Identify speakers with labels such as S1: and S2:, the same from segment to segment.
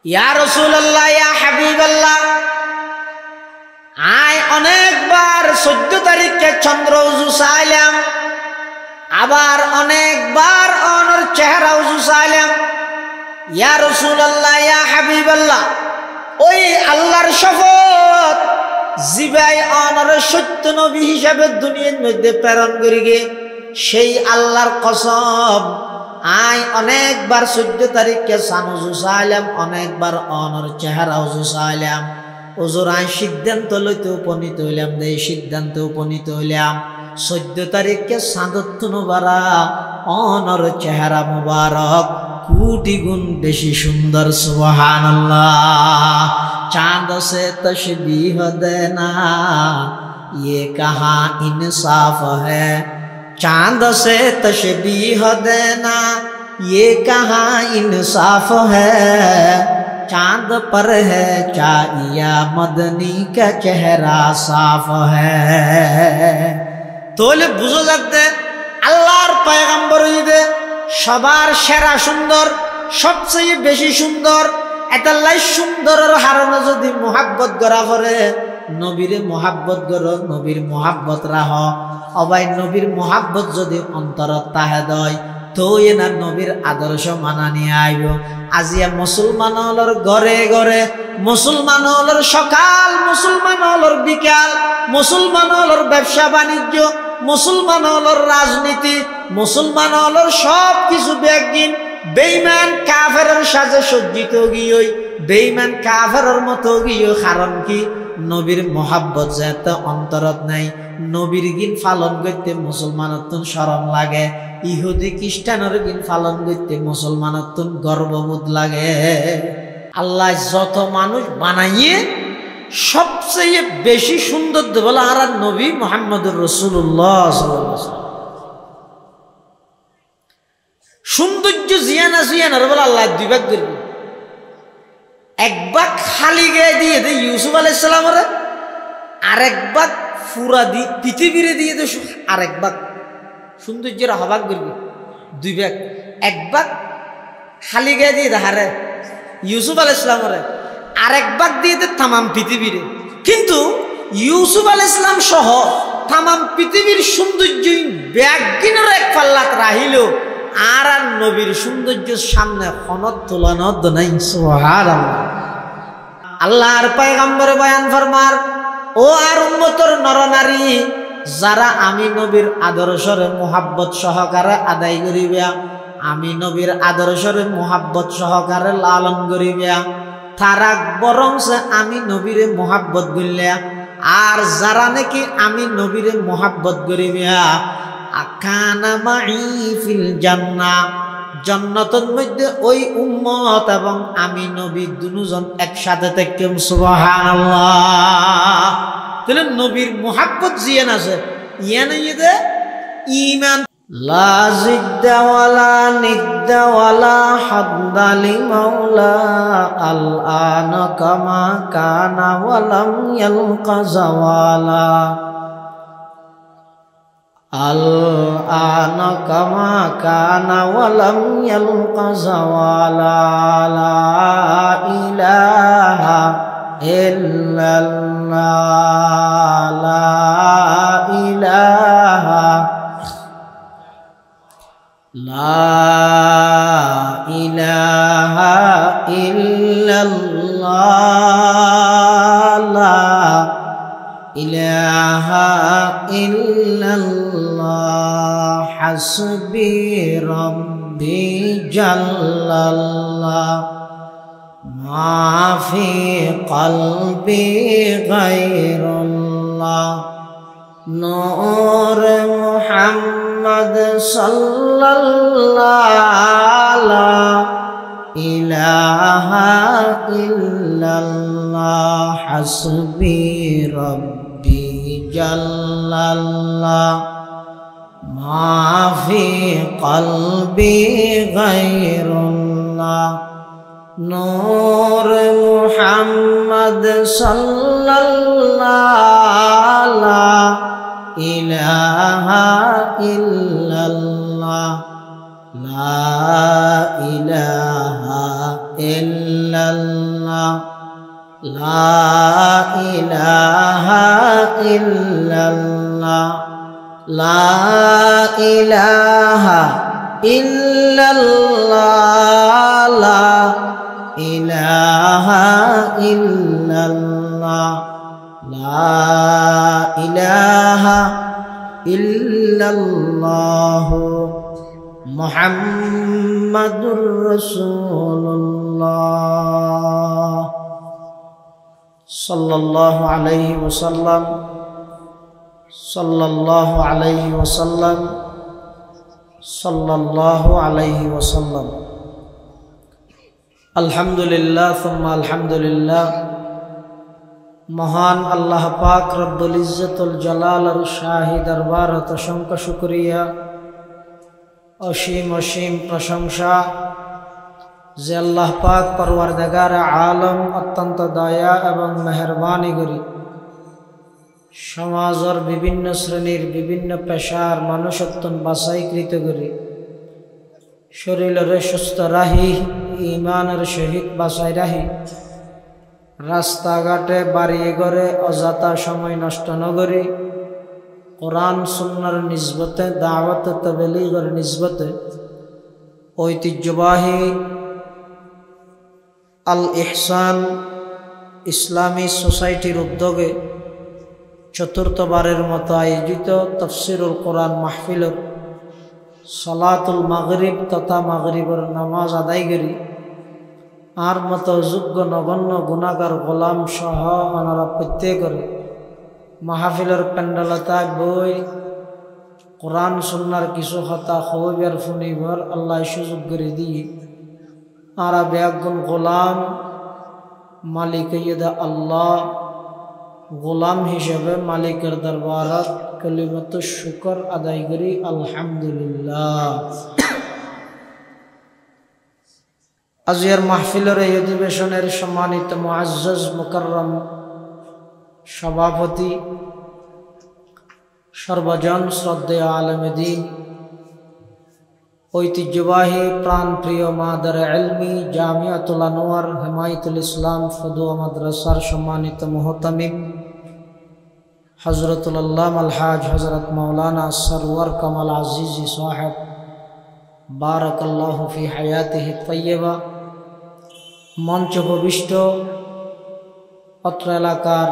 S1: ইয়া রাসূলুল্লাহ, ইয়া হাবিবাল্লাহ, আয় অনেকবার 14 তারিখে চন্দ্র উজু চাইলাম, আবার অনেকবার অনর চেহারা উজু চাইলাম। ইয়া রাসূলুল্লাহ, ইয়া হাবিবাল্লাহ, ওই আল্লাহর শপথ, জিবাই অনর সত্য নবী হিসাবে দুনিয়ার মধ্যে প্রেরণ করিগে, সেই আল্লাহর কসম, আয় অনেকবার 14 তারিখে চান উজু চাইলাম, অনেকবার অনর চেহারা উজু চাইলাম। ওজোর আয় সিদ্ধান্ত লইতে উপনীত হইলাম, এই সিদ্ধান্ত উপনীত হইলাম 14 তারিখে চাঁদত্ব নবারা অনর চেহারা মুবারক কোটি গুণ বেশি সুন্দর। সুবহানাল্লাহ। चांद से तशबीह देना ये कहाँ इंसाफ है, चांद से तशबीह देना ये कहाँ इंसाफ है, चांद पर है चाहिया मदनी का चेहरा साफ है। তোলে বুঝো যাতে আল্লাহর পয়গম্বর হইবে সবার সেরা সুন্দর, সবচেয়ে বেশি সুন্দর। এটালাই সুন্দরের হারণে যদি মোহাব্বত করা করে, নবীরে মোহাব্বত করো, নবীর মোহাব্বত রাহ। অবাই নবীর মোহাব্বত যদি অন্তরত তাহে দয়, তো এনা নবীর আদর্শ মানা নিয়ে আইব। আজিয়া মুসলমান হলর ঘরে ঘরে, মুসলমান হলর সকাল, মুসলমান হলর বিকাল, মুসলমান হলর ব্যবসা বাণিজ্য, মুসলমান হলর রাজনীতি, মুসলমান হলর সব কিছু ব্যাগিন বেঈমান কাফেরের সাজে সজ্জিত গিয়ে, বেঈমান কাফেরের মতো গিয়ে। কারণ কি? নবীর মোহাব্বত যেতে অন্তরত নাই। নবীর গিন পালন করতে মুসলমানত্ব শরম লাগে, ইহুদি খ্রিস্টানের গিন পালন করতে মুসলমানত্ব গর্ববোধ লাগে। আল্লাহ যত মানুষ বানাইয়ে সবচেয়ে বেশি সুন্দর বলে আর নবী মুহাম্মদুর রাসূলুল্লাহ সাল্লাল্লাহু আলাইহি ওয়াসাল্লাম। সৌন্দর্য জিয়ানা জিয়ানার বলে আল্লাহ দুই ভাগ করবে। এক ভাগ খালি গায়ে দিয়ে দে ইউসুফ আলাইহিস সালামের, আরেক ভাগ ফুরা দি পৃথিবীরে দিয়ে দে আরেক ভাগ। সৌন্দর্যের হবাক করবে দুই ভাগ। এক ভাগ খালি গায়ে দিয়ে দেহারে ইউসুফ আলাইহিস সালামের, আরেক ভাগ দিয়ে দে তামাম পৃথিবীরে। কিন্তু ইউসুফ আলাইহিস সালাম সহ তামাম পৃথিবীর সৌন্দর্য ব্যাগিনের এক পাল্লাত রাহিল, আর আর নবীর সৌন্দর্যের সামনে খনত তুলনাত নাই। সুবহানাল্লাহ। আল্লাহর পয়গম্বরে বয়ান ফরমার, ও আর উম্মতের নরনারী, যারা আমি নবীর আদর্শরে মোহাব্বত সহকারে আদায় করিবা, আমি নবীর আদর্শরে মোহাব্বত সহকারে লালন করিবা, তারা বরং আমি নবীরে মোহাব্বত করিলা। আর যারা নাকি আমি নবীরে মোহাব্বত করিবা, আকানা মাই ফিল জান্নাহ, জান্নাতের মধ্যে ওই উম্মত এবং আমি নবী দুজন একসাথে থাকতাম। সুবহানাল্লাহ। তাহলে নবীর মোহাব্বত জিয়ান আছে, ইয়ান ইদে ঈমান। লা জিদ্দা ওয়ালা নিদ্দা ওয়ালা হাদ্দা লিমাওলা, আল আনা কামা কানা ওয়ালাম ইয়ালকা জাওয়ালা, আল আনা কামা কানা ওয়ালাম ইয়ালকা জাওয়ালা, লা ইলাহা ইল্লাল্লাহ, লা ইলাহা, লা ইলাহা ইল্লাল্লাহ, লা ইলাহা ইল্লাল্লাহ, হাসবি রব্বি জাল্লাল্লাহ, মা ফি কলবি গায়রুল্লাহ, নূর মুহাম্মদ সাল্লাল্লাহু লা ইলাহা ইল্লাল্লাহ, হাসবি রব্বি জাল্লাল্লাহ, মা ফি কলবি গায়রুল্লাহ, নূর মুহাম্মদ সাল্লাল্লাহু লা ইলাহা ইল্লাল্লাহ, লা ইলাহা ইল্লাল্লাহ। ইল্লাল্লাহ লা ইলাহা ইল্লাল্লাহ লা ইলাহা ইল্লাল্লাহ লা ইলাহা ইল্লাল্লাহ লা ইলাহা ইল্লাল্লাহ মুহাম্মাদুর রাসূলুল্লাহ সাল্লাল্লাহু আলাইহি ওয়াসাল্লাম সাল্লাল্লাহু আলাইহি ওয়াসাল্লাম সাল্লাল্লাহু আলাইহি ওয়াসাল্লাম। আলহামদুলিল্লাহ সুম্মা আলহামদুলিল্লাহ। মহান আল্লাহ পাক রব্বুল ইজ্জতুল জালালের শাহী দরবারত অসংখ্য শুকরিয়া, অসীম অসীম প্রশংসা যে আল্লাহ পাক পরওয়ারদিগার আলম অত্যন্ত দয়া এবং মেহরবানি করি সমাজের বিভিন্ন শ্রেণীর বিভিন্ন পেশার মানুষত্বন বাছাইকৃত করি শরীরের সুস্থ রাহি ইমানের সহিত বাছাই রাহি রাস্তাঘাটে বাড়ি ঘরে অযথা সময় নষ্ট নগরী কোরআন সুন্নাহর নিসবতে দাওয়াত তাবলীগের নিসবতে ঐতিহ্যবাহী আল ইহসান ইসলামী সোসাইটির উদ্যোগে চতুর্থবারের মতো আয়োজিত তাফসীরুল কোরআন মাহফিলের সালাতুল মাগরিব তথা মাগরিবের নামাজ আদায় করি আর মতো যোগ্য নগণ্য গুণাগার গোলাম সহ ওনারা প্রত্যেকের মাহফিলের প্যান্ডালতায় বই কোরআন সুন্নার কিছু কথা খবর ফুনিবার আল্লাহ সুযোগ করে দিয়ে আর বেগুন গোলাম মালিক আল্লাহ গোলাম হিসেবে মালিকের দরবারত কালিমাতু শুকর আদায় করি আলহামদুলিল্লাহ। আজিয়ার মাহফিলের এই অধিবেশনের সম্মানিত মুআজ্জাজ মুকাররম সভাপতি সর্বজন শ্রদ্ধেয় আলেমে দ্বীন ঐতিহ্যবাহী প্রাণপ্রিয় মাদার ইলমি জামিয়াতুল আনোয়ার হিমায়াতুল ইসলাম ফদুয়া মাদ্রাসার সম্মানিত মুহতামিম হযরতুল আল্লামা আলহাজ হযরত মাওলানা সরওয়ার কামাল আজিজি সাহেব বারাকাল্লাহু ফি হায়াতিহি তাইয়্যিবা, মঞ্চ উপবিষ্ট অত্র এলাকার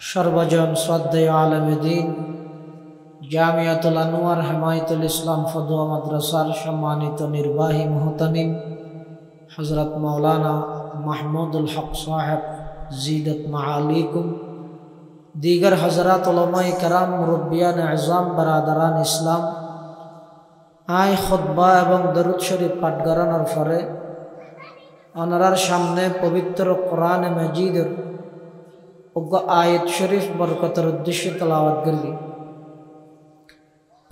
S1: সর্বজন শ্রদ্ধেয় আলেমে দ্বীন জামিয়াতুল আনোয়ার হিমায়াতুল ইসলাম ফদুয়া মাদ্রাসার সম্মানিত নির্বাহী মুহতামিম হযরত মাওলানা মাহমুদুল হক সাহেব জিদত মাআলিকুম, দিগার হযরত উলামায়ে কেরাম মুরব্বিয়ান আযম বারাদারান ইসলাম আই খুতবা এবং দরুদ শরীফ পাঠ করানোর পরে ওনার সামনে পবিত্র কোরআন মাজিদের আয়াত শরীফ বরকতের উদ্দেশ্যে তেলাওয়াত করলি।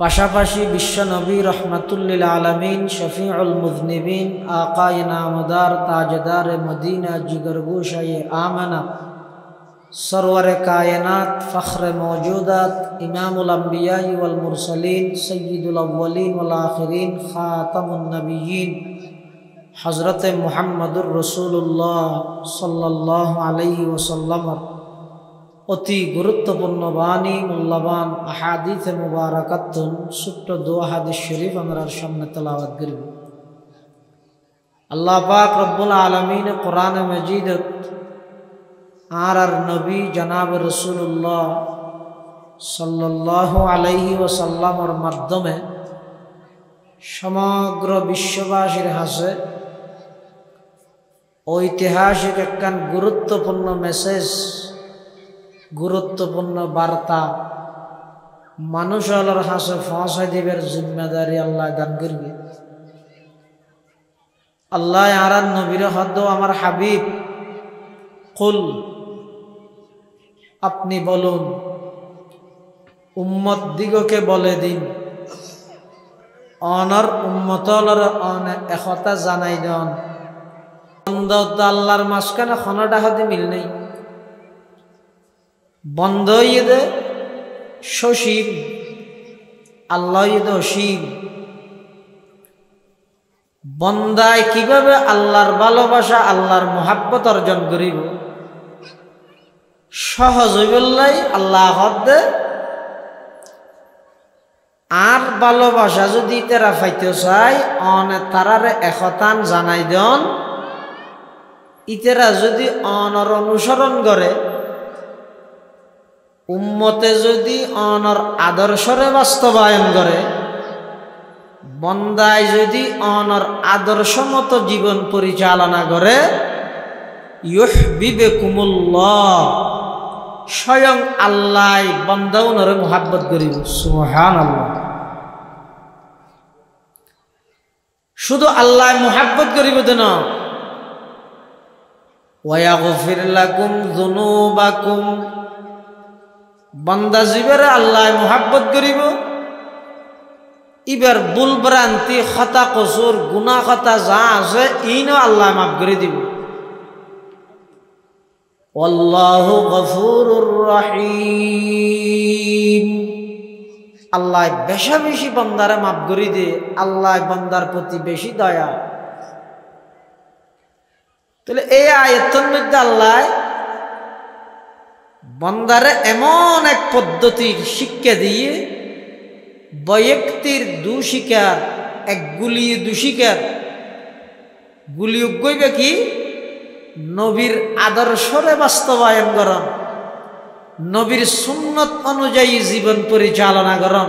S1: পাশাপাশি বিশ্ব নবী রহমাতুল্লিল আলামিন শফিউল মুযনিবিন আকায়ে নামদার তাজদার মদিনা জিগরগোশায়ে আমানা সরওয়ারে কায়নাত ফখরে মওজুদাত ইমামুল আম্বিয়া ওয়াল মুরসালিন সাইয়্যিদুল আউওয়ালিন ওয়াল আখিরিন খাতামুন নবিয়্যিন হযরতে মুহাম্মদুর রাসূলুল্লাহ সাল্লাল্লাহু আলাইহি ওয়াসাল্লামের অতি গুরুত্বপূর্ণ বাণী মূল্যবান আহাদিসে মুবারাকাতুন ছোট্ট দোয়া হাদিস শরীফ আমরা সামনে তেলাওয়াত করব। আল্লাহ পাক রব্বুল আলামিন কোরআন মাজিদত আর নবী জনাব রাসূলুল্লাহ সাল্লাল্লাহু আলাইহি ওয়াসাল্লামের মাধ্যমে সমগ্র বিশ্ববাসীর হাতে ঐতিহাসিক একখান গুরুত্বপূর্ণ মেসেজ গুরুত্বপূর্ণ বার্তা মানুষের হাতে পৌঁছাই দিবার জিম্মেদারি আল্লাহ দান করবে। আল্লাহ আর নবীর হদ আমার হাবিব কুল আপনি বলুন উম্মত দিগকে বলে দিন অনর উম্মতলর অন একতা জানাই দেন বন্ধ আল্লাহর মাঝখানে খনটা হাতে মিল নেই বন্ধ ইদে সসীম আল্লাহ ইদে অসীম বন্দায় কিভাবে আল্লাহর ভালোবাসা আল্লাহর মোহাব্বত অর্জন করিব সহজ হইবল্লাই আল্লাহ হদ্দে আর ভালোবাসা যদি তারা পাইতে চায় অনে তারারে একতান জানাই দেন ইতেরা যদি অনর অনুসরণ করে উম্মতে যদি অনর আদর্শরে বাস্তবায়ন করে বন্দায় যদি অনর আদর্শ মতো জীবন পরিচালনা করে ইউহিব্বুকুমুল্লাহ স্বয়ং আল্লাহ বান্দা ওনারে মুহাব্বত করিব সুবহানাল্লাহ শুধু আল্লাহ মুহাব্বত করিব দেন ওয়ায়াগফির লাকুম যুনুবাকুম বান্দা জীবেরে আল্লাহ মুহাব্বত করিব ইবার ভুল ভ্রান্তি খতা কসুর গুনাহ খতা যা আছে ইনো আল্লাহ মাফ করে দিব আল্লাহু গফুরুর রহিম আল্লাহ বেশি বেশি বান্দারে মাফ করে দে আল্লাহ বান্দার প্রতি বেশি দয়া তাহলে এই আয়াতের মধ্যে আল্লাহ বান্দারে এমন এক পদ্ধতির শিক্ষা দিয়ে বয়ক্তির দুশিকার এক গুলিয়ে দুশিকার গুলিয়ে কইবে কি নবীর আদর্শরে বাস্তবায়ন করন নবীর সুন্নত অনুযায়ী জীবন পরিচালনা করন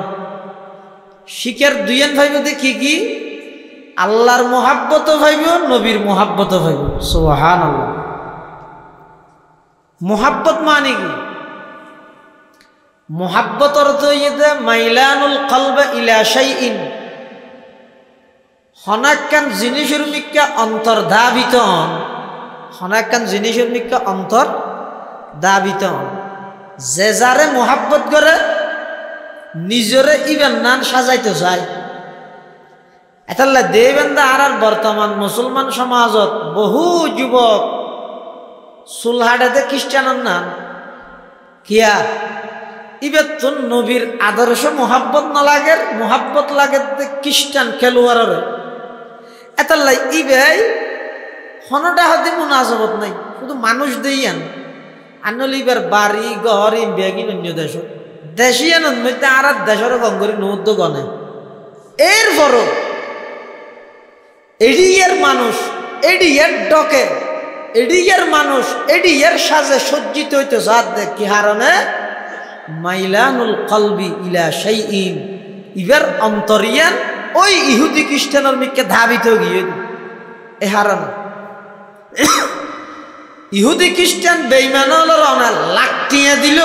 S1: শিকার দুইয়েন ভাইব দেখি কি আল্লাহর মোহাব্বত ভাইব নবীর মোহাব্বত ভাইব সুবহানাল্লাহ মোহাব্বত মানে কি মোহাব্বত অর্থ হইতে মাইলানুল কলব ইলা শাইইন হনাক্কান জিনিসের মিক্কা অন্তর ধাবিত হন হনাক্কান জিনিসের মিক্কা অন্তর ধাবিত হন যে যারে মোহাব্বত করে নিজরে ইবেন নান সাজাইতে চায় এতাল্লা দেবেন্দা আর বর্তমান মুসলমান সমাজত বহু যুবক সুলহাডাতে খ্রিস্টানের নাম কিয়া ইবের তো নবীর আদর্শ মোহাব্বত না লাগে মোহাব্বত লাগে খ্রিস্টান খেলোয়াড়ের এতাল্লাই ইবেই হনটা হাতে মুনাজাবত নাই শুধু মানুষ দেইয়ান আনলে ইবার বাড়ি ঘর ইম্বিয়াগিন অন্য দেশ দেশিয়ান মধ্যে আর দেশের গঙ্গরি নৌদ্য গনে এরপরও এডিয়ার মানুষ এডিয়ার ডকে এডিয়ার মানুষ এডিয়ার সাজে সজ্জিত হইতে সাথ দেখ কি হারণে মাইলানুল কলবি ইলা শাইইন ইবার অন্তরিয়ান ওই ইহুদি খ্রিস্টানের মিকে ধাবিত গিয়ে এ হারানো ইহুদি খ্রিস্টান বেঈমান হলো অনা লাকটিয়া দিল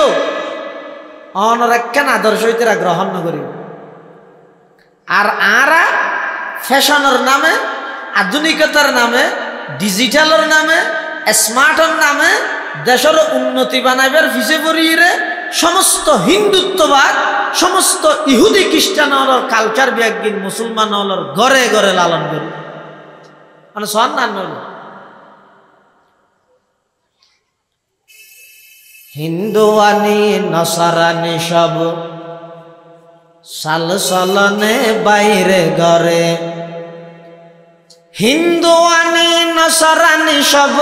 S1: অনর একখান আদর্শ হইতে গ্রহণ করি আর আরা ফ্যাশনের নামে আধুনিকতার নামে ডিজিটালের নামে স্মার্টের নামে দেশের উন্নতি বানাইবার ফিসে পড়িয়ে সমস্ত হিন্দুত্ববাদ সমস্ত ইহুদি খ্রিস্টান হলর কালচার বিজ্ঞান মুসলমান হলর ঘরে ঘরে লালন করি মানে সন্ধান নইল হিন্দু আনি নসারানি সব সাল চলনে বাইরে ঘরে হিন্দু আনি নসারানি সব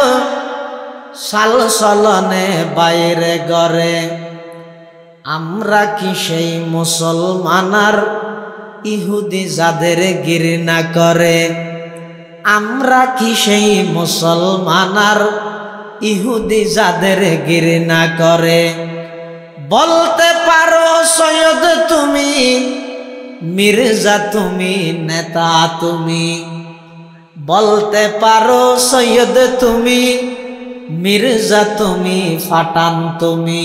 S1: সাল চলনে বাইরে ঘরে আমরা কি সেই মুসলমানার ইহুদি যাদের ঘৃণা করে আমরা কি সেই মুসলমানার ইহুদি যাদের ঘৃণা করে বলতে পারো সৈয়দ তুমি মির্জা তুমি নেতা তুমি বলতে পারো সৈয়দ তুমি মির্জা তুমি ফাটান তুমি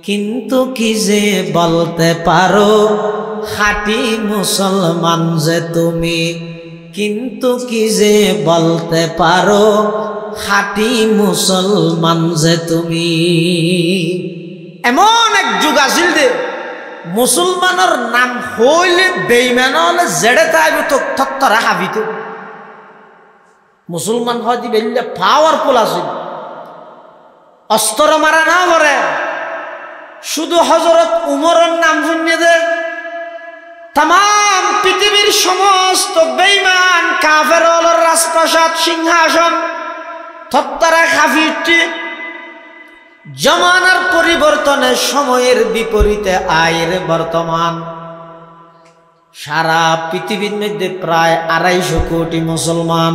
S1: কিন্তু কি যে বলতে পারো খাঁটি মুসলমান যে তুমি কিন্তু কি যে বলতে পারো খাঁটি মুসলমান যে তুমি এমন এক যুগ আসিল দে মুসলমানের নাম হইলে বেঈমান হলে জেড়ে তাইব তো থত্তরা হাবিত মুসলমান হয়তো বেললে পাওয়ারফুল আসিল অস্ত্র মারা না করে শুধু হযরত উমরের নাম শুনিয়ে দে তাম পৃথিবীর সমস্ত বেঈমান কাফেরদের রাজপ্রাসাদ সিংহাসন থত্তারা খাফিরটি জমানার পরিবর্তনে সময়ের বিপরীতে আয়ের বর্তমান সারা পৃথিবীর মধ্যে প্রায় 250 কোটি মুসলমান।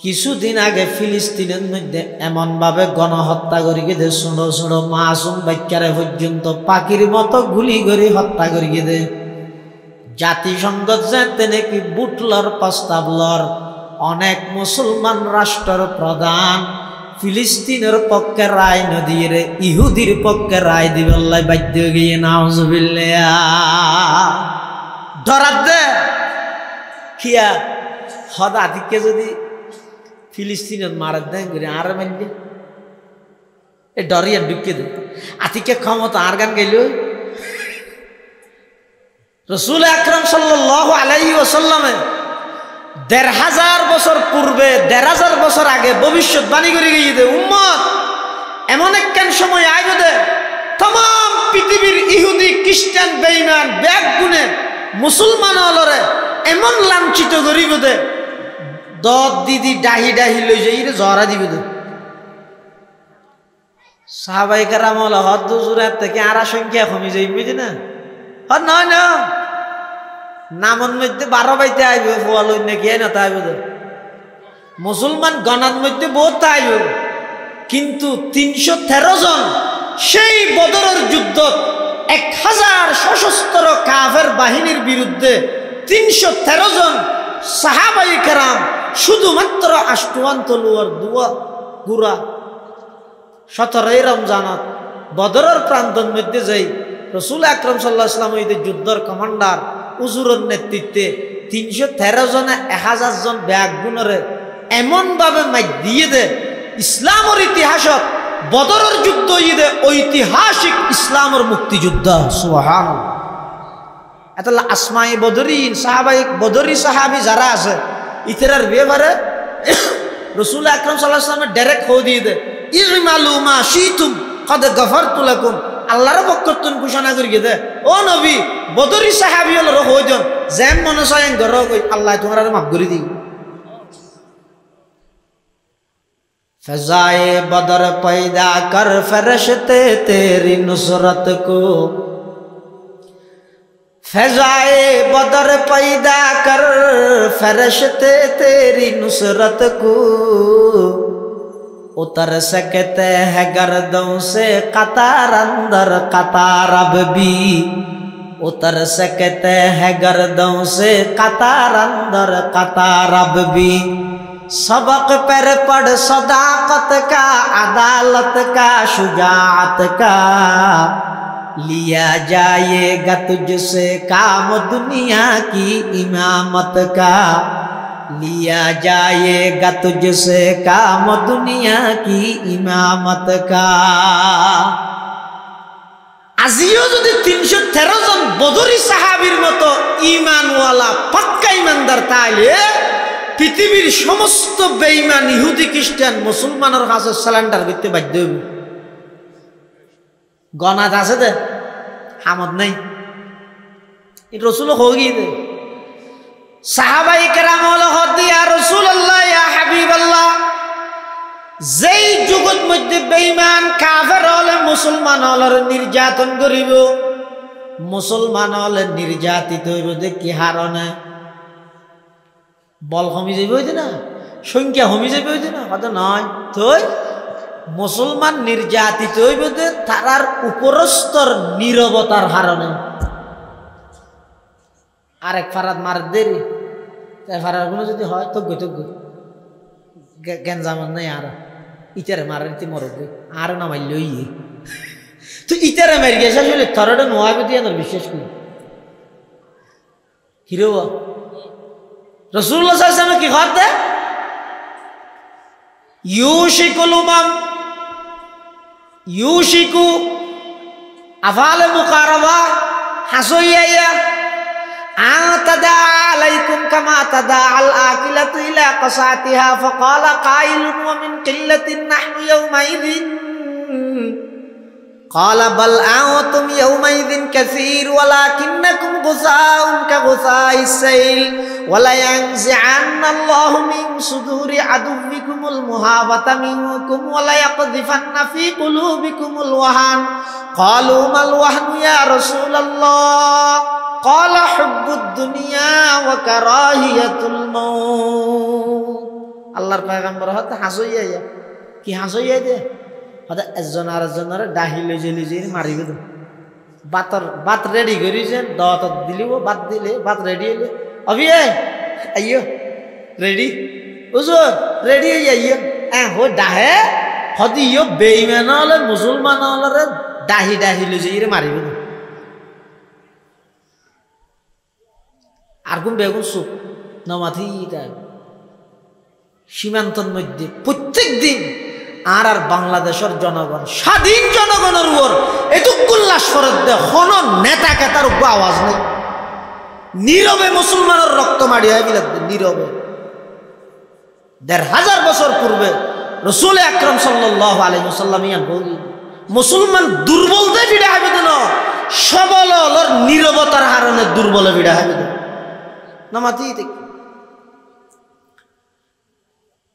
S1: কিছুদিন আগে ফিলিস্তিনের মধ্যে এমন ভাবে গণহত্যা করি গেছে, ছোট ছোট মাসুম বাচ্চারে পর্যন্ত পাখির মতো গুলি করে হত্যা করি গেছে। জাতিসংঘ যেতে নাকি বুটলর প্রস্তাব লর অনেক মুসলমান রাষ্ট্রের প্রধান ফিলিস্তিনের পক্ষে রায় নদীর ইহুদির পক্ষে রায় দিবেল্লাই বাধ্য গিয়ে নাউজুবিল্লাহ ধরার দে খিয়া হদ আতিককে যদি ফিলিস্তিনের মারার দেন করে আর মানবে এ ডরিয়া ঢুকে দে আতিকে ক্ষমতা আর গান গাইল। রসুল আকরাম সাল্লাল্লাহু আলাইহি ওয়াসাল্লামে ১৫০০ বছর পূর্বে ১৫০০ বছর আগে ভবিষ্যৎবাণী করে গিয়ে উম্মত এমন একখান সময় আইবে দে তাম পৃথিবীর ইহুদি খ্রিস্টান বেঈমান ব্যাগ গুনে মুসলমান হলরে এমন লাঞ্ছিত করিব দে দত দিদি ডাহি ডাহি লই যাই রে জরা দিব দে। সাহাবায়ে কেরাম হল হদ হুজুরের থেকে আর সংখ্যা কমে যাইবে না হদ নয় না নামন মধ্যে 12 বাইতে আইবে ফল নাকি না তাই বোধ মুসলমান গণার মধ্যে বহুত আইব কিন্তু 313 জন সেই বদরের যুদ্ধ 1000 সশস্ত্র কাফের বাহিনীর বিরুদ্ধে 313 জন সাহাবায়ে কেরাম শুধুমাত্র আষ্টওয়ান তলোয়ার দুয়া গুরা 17 রমজানত বদরের প্রান্তর মধ্যে যাই রসুল আকরাম সাল্লাল্লাহু আলাইহি ওয়াসাল্লাম এই যুদ্ধের কমান্ডার হুজুরের নেতৃত্বে 313 জনে 1000 জন ব্যাগ গুণরে এমন ভাবে মাই দিয়ে দে ইসলামের ইতিহাসত বদরের যুদ্ধ ইদে ঐতিহাসিক ইসলামের মুক্তিযুদ্ধ সুবহানাল্লাহ। এতলা আসমাই বদরিন সাহাবাই বদরি সাহাবী যারা আছে ইতরার ব্যাপারে রাসূল আকরাম সাল্লাল্লাহু আলাইহি ওয়াসাল্লাম ডাইরেক্ট কো দিয়ে দে ইমালু মা শিতুম কদ গফরতু লাকুম আল্লাহর পক্ষতুন ঘোষণা করি দে ও নবী বদরি সাহাবী হল হইজন যেম মনে চায় গর কই আল্লাহ তোমার মাফ করে দি। ফজায়ে বদর पैदा कर फरिश्ते तेरी नुसरत को फजाए बदर पैदा कर फरिश्ते तेरी नुसरत को उतर सकते हैं गर्दों से कतार अंदर कतार अब भी उतर सकते हैं गर्दों से कतार अंदर कतार अब भी सबक पर पढ़ सदाकत का अदालत का शुजाअत का लिया जाएगा तुझसे काम दुनिया की इमामत का लिया जाएगा तुझसे काम दुनिया की इमामत का। আজিও যদি 313 জন বদরি সাহাবীর মতো ঈমানওয়ালা পাক্কা ঈমানদার তাইলে পৃথিবীর সমস্ত বেঈমান ইহুদি খ্রিস্টান মুসলমানের কাছে সারেন্ডার করতে বাধ্য হইব। গনাত আছে দে হামদ নাই এই রাসূল হগি দে সাহাবায়ে কেরাম হলো হদি ইয়া রাসূলুল্লাহ ইয়া হাবিবাল্লাহ যেই যুগত মধ্যে বেঈমান কাফের হলে মুসলমান হলর নির্যাতন করিব মুসলমান হলে নির্যাতিত হইব যে কি হারণে বল কমি যাইব হইতে না সংখ্যা কমি যাইব হইতে না কথা নয় তো মুসলমান নির্যাতিত হইব যে তারার উপরস্তর নীরবতার হারণে আরেক ফারাদ মার দেরি তাই ফারার গুলো যদি হয় তো গতজ্ঞ গেঞ্জামান নাই আর ইটারে মারেন তি মরগ আর না মারল ইয়ে তো ইটারে মারি গেছে আসলে থরটা নোয়াবে দিয়ে না বিশ্বাস করি হিরো রাসূলুল্লাহ সাল্লাল্লাহু আলাইহি ওয়াসাল্লাম কি করতে ইউশিকুল উমাম ইউশিকু আফাল মুকারাবা হাসইয়া আতাদা আলাইকুম কামা তাদা আল আকিলাতু ইলা কাসাতিহা ফাকালা কাইলুন ওয়া মিন কিল্লাতিন নাহনু ইয়াওমাইযিন قال بل أنتم يومئذ كثير ولكنكم غثاء كغثاء السيل ولينزعن الله من صدور عدوكم المهابة منكم وليقذفن في قلوبكم الوهن قالوا ما الوهن يا رسول الله قال حب الدنيا وكراهية الموت আল্লাহর পয়গম্বর হতে হাসইয়া কি হাসইয়া দে হতে একজন আর একজনের ডাহি লইজে লইজে মারিবে তো বাত রেডি করিছে দাওয়াত দিলিব বাত দিলে বাত রেডি হইলে অবি আইয়ো রেডি হুজুর রেডি হই আইয়ো হো ডাহে হদি ইয়ো বেঈমান হলে মুসলমান হলে ডাহি ডাহি লইজে ইরে মারিবে তো আর কোন বেগুন সুপ নমাথি তাই সীমান্তর মধ্যে প্রত্যেক দিন আর বাংলাদেশের জনগণ স্বাধীন জনগণের উপর এতগুল্লাস ফরত দেয় কোন নেতা কেতার উপর আওয়াজ নেই নীরবে মুসলমানের রক্ত মাড়ি হয় বিলাতে নীরবে ১৫০০ বছর পূর্বে রাসূল আকরাম সাল্লাল্লাহু আলাইহি ওয়াসাল্লাম ইয়ান বলি মুসলমান দুর্বল দে বিড়া হবে না সবল হলর নীরবতার কারণে দুর্বল বিড়া হবে না মাতি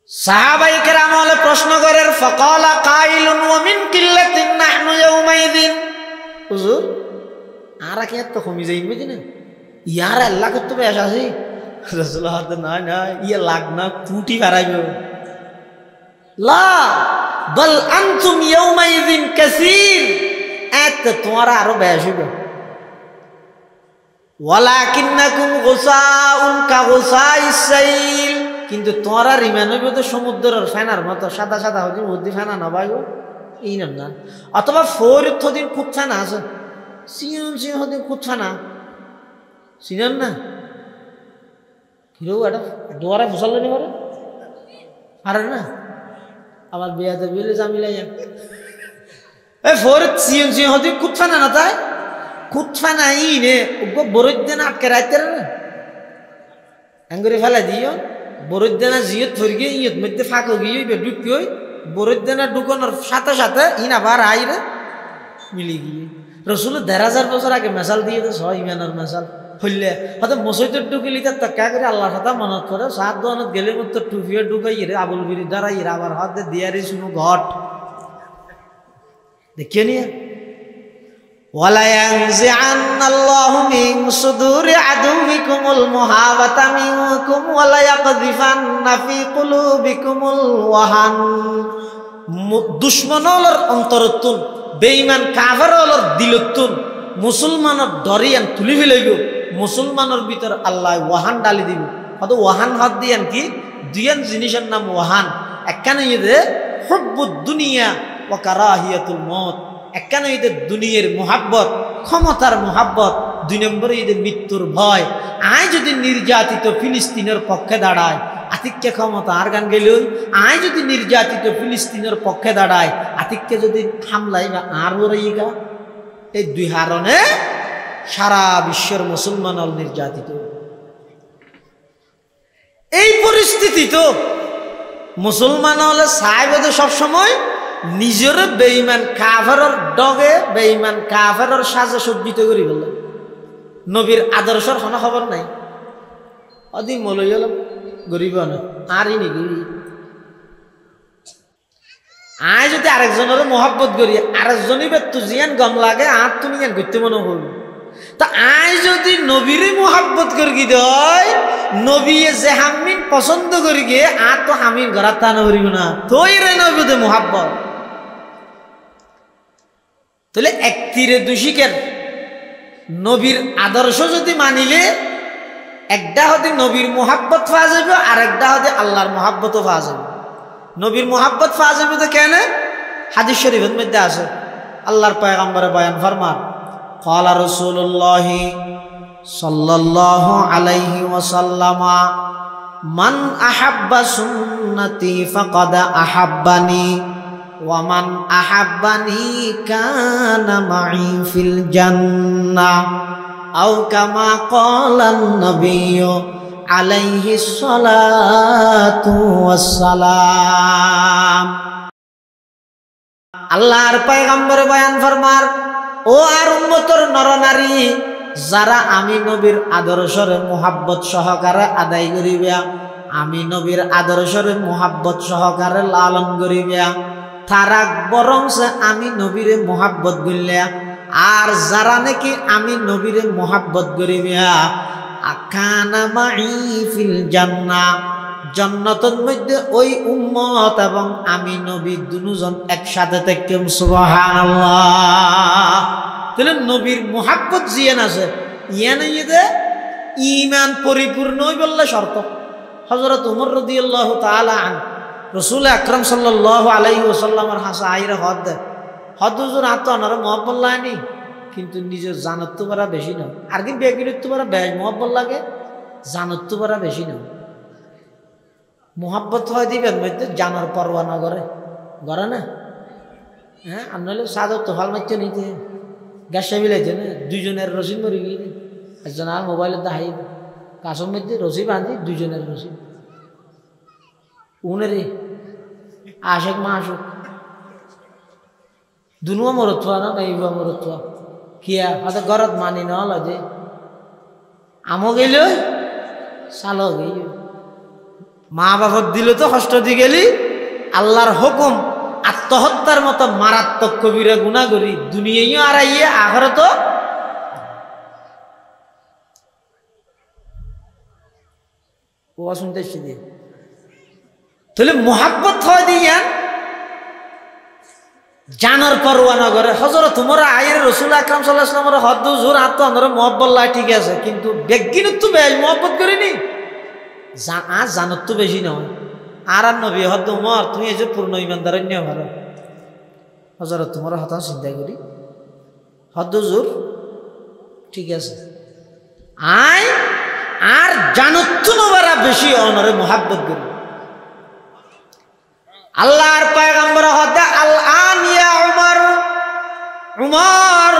S1: সাহাবায়ে কেরাম হলে প্রশ্ন করেন ফাকালা কাইলুন ওয়া মিন কিল্লাতিন নাহনু ইয়াউমাইদিন হুজুর আর কি এত কমই যাইবে না ইয়ার আল্লাহ কত বেশ আছে রাসূলুল্লাহ না না ইয়া লাগ না কোটি বাড়াইবে লা বল আনতুম ইয়াউমাইদিন কাসীর এত তোমার আরো বেশ হবে ওয়ালাকিন্নাকুম গুসাউন কা গুসাইস সাইল কিন্তু তোরা রিমান হইবে তো সমুদ্রের ফেনার মতো সাদা সাদা হইবে মধ্যে ফেনা না বাইও এই না অথবা ফোরথ দিন খুব ফেনা আছে সিয়ন সিয়ন হদিন খুব ফেনা সিনেন না হিরো এটা দোয়ারে ফসল নি পারে আরে না আবার বিয়াতে বিলে জামিলাই এ ফোরথ সিয়ন সিয়ন হদিন খুব ফেনা না তাই খুব ফেনা ই নে উগো বরদ দিন আটকে রাইতে না আঙ্গুরে ফেলা দিও বরদানা জিয়ত ধরে গিয়ে ইয়ত মধ্যে ফাঁকো গিয়ে ঢুকি ওই বরদানা ঢুকানোর সাথে সাথে ইন আবার আইরে মিলি গিয়ে রসুল ১৫০০ বছর আগে মেশাল দিয়ে তো সহ ইমানের মেশাল হইলে হয়তো মসজিদের ঢুকিলি তার তক্কা করে আল্লাহর কথা মনত করে সাত দোয়ানত গেলে মতো টুফিয়ে ঢুকাই রে আবুল বিরি দাঁড়াই রে আবার হাতে দিয়ারি শুনো ঘট দেখিয়ে নিয়ে وَلَيَنزِعَنَّ اللَّهُ مِن صُدُورِ عَدُوِّكُمُ الْمُهَابَةَ مِنكُمْ وَلَيَقْذِفَنَّ فِي قُلُوبِكُمُ الْوَهَنَ দুশমনর অন্তরতুন বেঈমান কাফেরর দিলতুন মুসলমানের দরিয়ান তুলি ফেলাইব মুসলমানের ভিতর আল্লাহ ওয়াহান ডালি দিব কত ওয়াহান হাত দিয়ান কি দুইয়ান জিনিসের নাম ওয়াহান একখানে ইদে হুব্বুদ দুনিয়া ওয়া কারাহিয়াতুল মউত একখানে ঈদের দুনিয়ার মোহাব্বত ক্ষমতার মোহাব্বত ২ নম্বরে ঈদের মৃত্যুর ভয় আয় যদি নির্যাতিত ফিলিস্তিনের পক্ষে দাঁড়ায় আতিককে ক্ষমতা আর গান গেল আয় যদি নির্যাতিত ফিলিস্তিনের পক্ষে দাঁড়ায় আতিককে যদি হামলাই বা আর ওরাইগা এই দুই হারণে সারা বিশ্বের মুসলমান নির্যাতিত এই পরিস্থিতি তো মুসলমান হলে সাহেব সবসময় নিজের বেঈমান কাফেরের ডগে বেঈমান কাফেরের সাজে সজ্জিত করি বলল নবীর আদর্শের কোনো খবর নাই অদি মলই হলাম গরিব না আরই নাকি আয় যদি আরেকজনের মহাব্বত করি আরেকজনই বেতু জিয়ান গম লাগে আর তুমি জ্ঞান করতে মনে করবো তা আয় যদি নবীর মহাব্বত করি কি দেয় নবী যে হামিন পছন্দ করি গিয়ে আর তো হামিন ঘরাত তা নকরিব না তৈ রে নবীতে মহাব্বত তাহলে এক তীরে দুশিকের নবীর আদর্শ যদি মানিলে একটা হতে নবীর মোহাব্বত পাওয়া যাবে আর একটা হতে আল্লাহর মোহাব্বতও পাওয়া যাবে নবীর মোহাব্বত পাওয়া যাবে তো কেন হাদিস শরীফের মধ্যে আছে আল্লাহর পয়গম্বরে বয়ান ফরমান ক্বালা রাসূলুল্লাহ সাল্লাল্লাহু আলাইহি ওয়াসাল্লাম মান আহাব্বা সুন্নতি ফাকাদ আহাব্বানি ওয়া মান আহাব্বানি কানা মাই ফিল জান্নাহ আও কামা ক্বালান নবিয়্যু আলাইহি সালাতু ওয়াসসালাম আল্লাহর পয়গম্বর বয়ান ফরমার, ও আর উম্মতর নরনারী, যারা আমি নবীর আদর্শরে মোহাব্বত সহকারে আদায় করিবে, আমি নবীর আদর্শরে মোহাব্বত সহকারে লালন করিবে, তারা বরং আমি নবীরে মোহাব্বত করিলে, আর যারা নাকি আমি নবীরে মোহাব্বত করিবে, আকানা মাই ফিল জান্নাহ, জান্নাতের মধ্যে ওই উম্মত এবং আমি নবী দুজন একসাথে থাকতাম। সুবহানাল্লাহ। তাহলে নবীর মোহাব্বত জিয়ান আছে, ইয়ান ঈমান পরিপূর্ণ হই বললে শর্ত। হযরত ওমর রাদিয়াল্লাহু তাআলা আনহু রাসূল আকরাম সাল্লাল্লাহু আলাইহি ওয়াসাল্লামের হাসা আইরে হদ হুজুর আত আনার মোহাব্বত লানি, কিন্তু নিজের জানত তো বড় বেশি না, আর কি বেগির তো বড় বেশ মোহাব্বত লাগে, জানত তো বড় বেশি না। মোহাব্বত হয় দিবেন মধ্যে জানার পরোয়া না করে, করে না? হ্যাঁ, আপনার সাদর তো হল মারতে নিতে গ্যাসে বিলাইছে না, দুজনের রসি মরে গিয়ে একজন আর মোবাইলের দাহাই কাছের মধ্যে রসি বাঁধি, দুজনের রসি উনেরে আশেক মা আসুক দুনুয়া মরত্বা না এইবা মরত্বা কিয়া হয়তো ঘরত মানি নহল যে আমো গেল সালো গেল, মা বাবার দিল তো কষ্ট দি গেলি, আল্লাহর হুকুম আত্মহত্যার মতো মারাত্মক কবিরা গুনাহ করি দুনিয়ায়ও আড়াইয়ে আখেরাত ও শুনতে দিয়ে। তাহলে মোহাব্বত হয় দিয়া জানার পরোয়া না করে। হযরত ওমর আয়ের রাসূল আকরাম সাল্লাল্লাহু আলাইহি ওয়াসাল্লামের হদ হুজুর আত আমরা মোহাব্বত লাই ঠিক আছে, কিন্তু বেগিনত তো বেশ মোহাব্বত করিনি, জানত তো বেশি নয়। আর নবী হদ ওমর তুমি এই যে পূর্ণ ইমানদার নিয়ে ভালো। হযরত তোমার হতা চিন্তা করি হদ হুজুর ঠিক আছে, আয় আর জানত তো নবারা বেশি অনরে মোহাব্বত করি। আল্লাহর পয়গম্বর হদা আল আন ইয়া উমর, উমর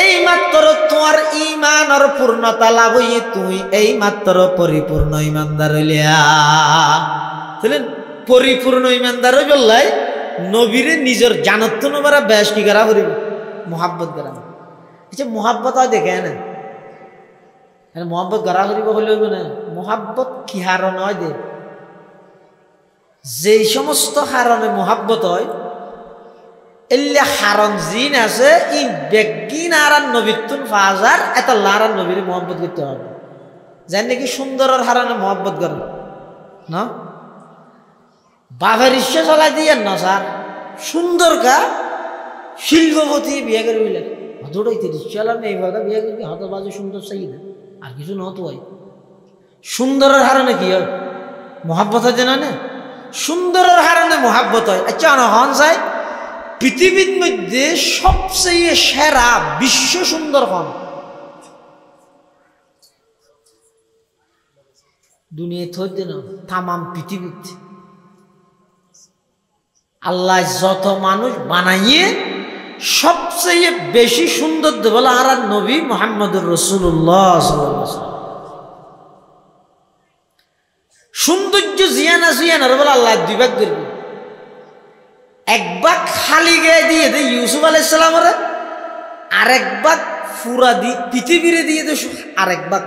S1: এই মাত্র তোমার ঈমানের পূর্ণতা লাভ হই, তুই এই মাত্র পরিপূর্ণ ঈমানদার হইলা। তাহলে পরিপূর্ণ ঈমানদার হই বললাই নবীরে নিজের জানত নবারা বেশ কি করা করিব মোহাব্বত করা। আচ্ছা মোহাব্বত হয় দেখে না মোহাব্বত করা করিব হইলেও না, মোহাব্বত কি হারণ হয় দে, যে সমস্ত হারণে মোহাব্বত হয় এল্লা হারণ জিন আছে ই বেগিন আর নবীতুন ফাজার এত লারান নবীর মোহাব্বত করতে হবে। যেন নাকি সুন্দরের হারণে মোহাব্বত করে না, বাপের ইচ্ছে চলাই দিয়ে না স্যার সুন্দর কা শিল্পপতি বিয়ে করে বুঝলে হতটাইতে রিক্সালাম এইভাবে বিয়ে করবি হত বাজে সুন্দর চাই না আর কিছু নহত হয়। সুন্দরের হারণে কি হয় মোহাব্বত হয় জানা না, সুন্দরের হারণে মোহাব্বত হয়। আচ্ছা হন যায় পৃথিবীর মধ্যে সবচেয়ে সেরা বিশ্ব সুন্দর হন দুনিয়া থইতে না তামাম পৃথিবীতে আল্লাহ যত মানুষ বানাইয়ে সবচেয়ে বেশি সুন্দর বলে আর নবী মুহাম্মদুর রাসূলুল্লাহ সাল্লাল্লাহু আলাইহি ওয়াসাল্লাম। সৌন্দর্য জিয়ানা জিয়ানার বলে আল্লাহ দুই ভাগ করবে, এক ভাগ খালি গায়ে দিয়ে দে ইউসুফ আলাইহিস সালামের, আরেক ভাগ ফুরা দি পৃথিবীরে দিয়ে দে আরেক ভাগ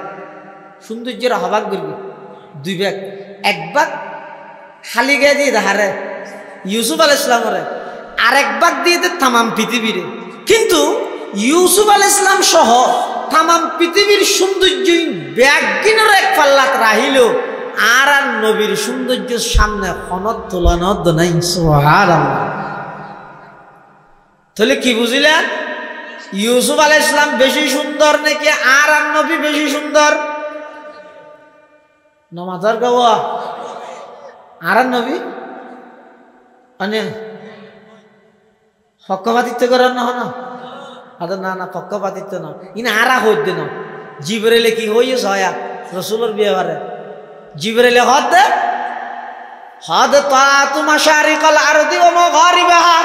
S1: সৌন্দর্যের হবাক করবে দুই ভাগ। এক ভাগ খালি গায়ে দিয়ে দে হারে ইউসুফ আলাইহিস সালামের, আরেক ভাগ দিয়ে দে তামাম পৃথিবীরে। কিন্তু ইউসুফ আলাইহিস সালাম সহ তামাম পৃথিবীর সৌন্দর্য ব্যাগিনের এক পাল্লাত রাহিল আর নবীর সৌন্দর্যের সামনে খনত তুলনাত নাই। সুবহানাল্লাহ। তাহলে কি বুঝিলেন ইউসুফ আলাইহিস সালাম বেশি সুন্দর নাকি আর নবী বেশি সুন্দর? নমাজার গাওয়া আর নবী মানে পক্ষপাতিত্ব করার না না না না পক্ষপাতিত্ব না ইনা আরা হইত না। জিবরাইলে কি হইস হয়া রাসূলের বিয়েবারে জিবরাইলে হদ তাতু মাশারিকাল আরদি ওয়া মাগারিবাহা,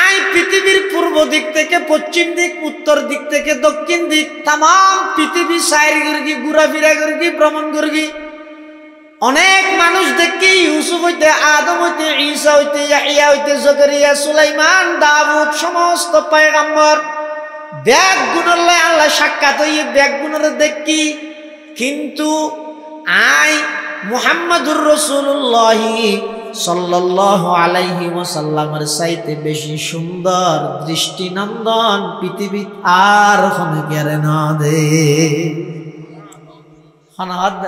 S1: আই পৃথিবীর পূর্ব দিক থেকে পশ্চিম দিক, উত্তর দিক থেকে দক্ষিণ দিক, তাম পৃথিবী সাইর গর্গি ঘুরাফিরা গর্গি ভ্রমণ গর্গি অনেক মানুষ দেখি ইউসুফ হইতে, আদম হইতে, ঈসা হইতে, ইয়াহইয়া হইতে, জকরিয়া, সুলাইমান, দাউদ সমস্ত পয়গম্বর ব্যাগ গুণলে আল্লাহ সাক্ষাৎ হইয়ে ব্যাগ গুণরে দেখি। কিন্তু আই মুহাম্মাদুর রাসূলুল্লাহ সাল্লাল্লাহু আলাইহি ওয়াসাল্লামের চাইতে বেশি সুন্দর দৃষ্টিনন্দন পৃথিবীত আর কোনো গেরে না দে হনাদ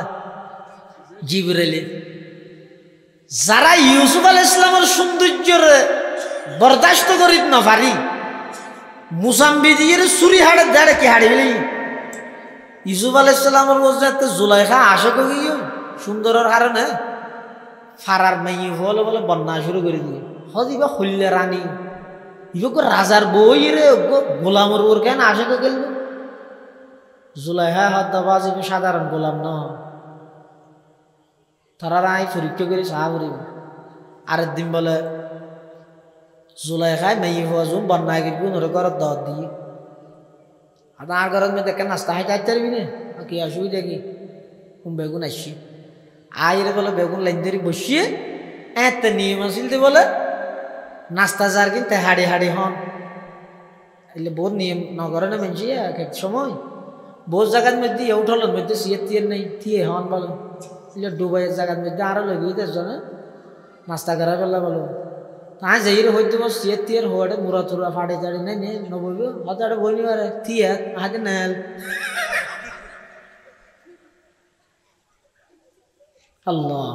S1: জিবরাইল। যারা ইউসুফ আলাইহিস সালামের সৌন্দর্যের বরদাস্ত করিত না পারি, মুসাম্বিদির চুরি হাড়ে দাঁড়ে কি হাড়িবলি ইউসুফ আলাইহিস সালামের বলতে জুলাইখা আশা করি সুন্দরের কারণে ফারার মেয়ে হলে বলে বন্যা শুরু করে দিয়ে হদিবা খুললে রানী ইব রাজার বই রে গোলামর ওর কেন আশা করে গেল জুলাইখা হদ্দাবাজ সাধারণ গোলাম ন তারা রায় পরীক্ষা করে সাহা করিব। আরেক দিন বলে জুলাইখায় মেয়ে হওয়া জুম বন্যায় গেল ওর ঘরের দর দিয়ে আর ঘরের মেয়ে দেখে নাস্তা খাইতে আসতে পারবি না কি অসুবিধা কি বেগুন আসছি আইরে বলে বেগুন লাইন ধরে বসিয়ে এত নিয়ম আসিল বলে নাস্তা যার কিনতে হাড়ি হাড়ি হন এলে বহুত নিয়ম নগরে না মেনছি এক সময় বহুত জায়গার মধ্যে উঠলের মধ্যে সিয়ে তিয়ে নেই থিয়ে হন বলো ডুবাইয়ের জায়গার মধ্যে আরো লেগে দেশজনে নাস্তা করা বললে বলো তা যাই হইতে বস সিয়ে তিয়ের হওয়াটে মুরা থুরা ফাটে চাড়ি নাই নে নবইব হতাড়ে বইনি পারে থিয়ে হাতে নেল আল্লাহ।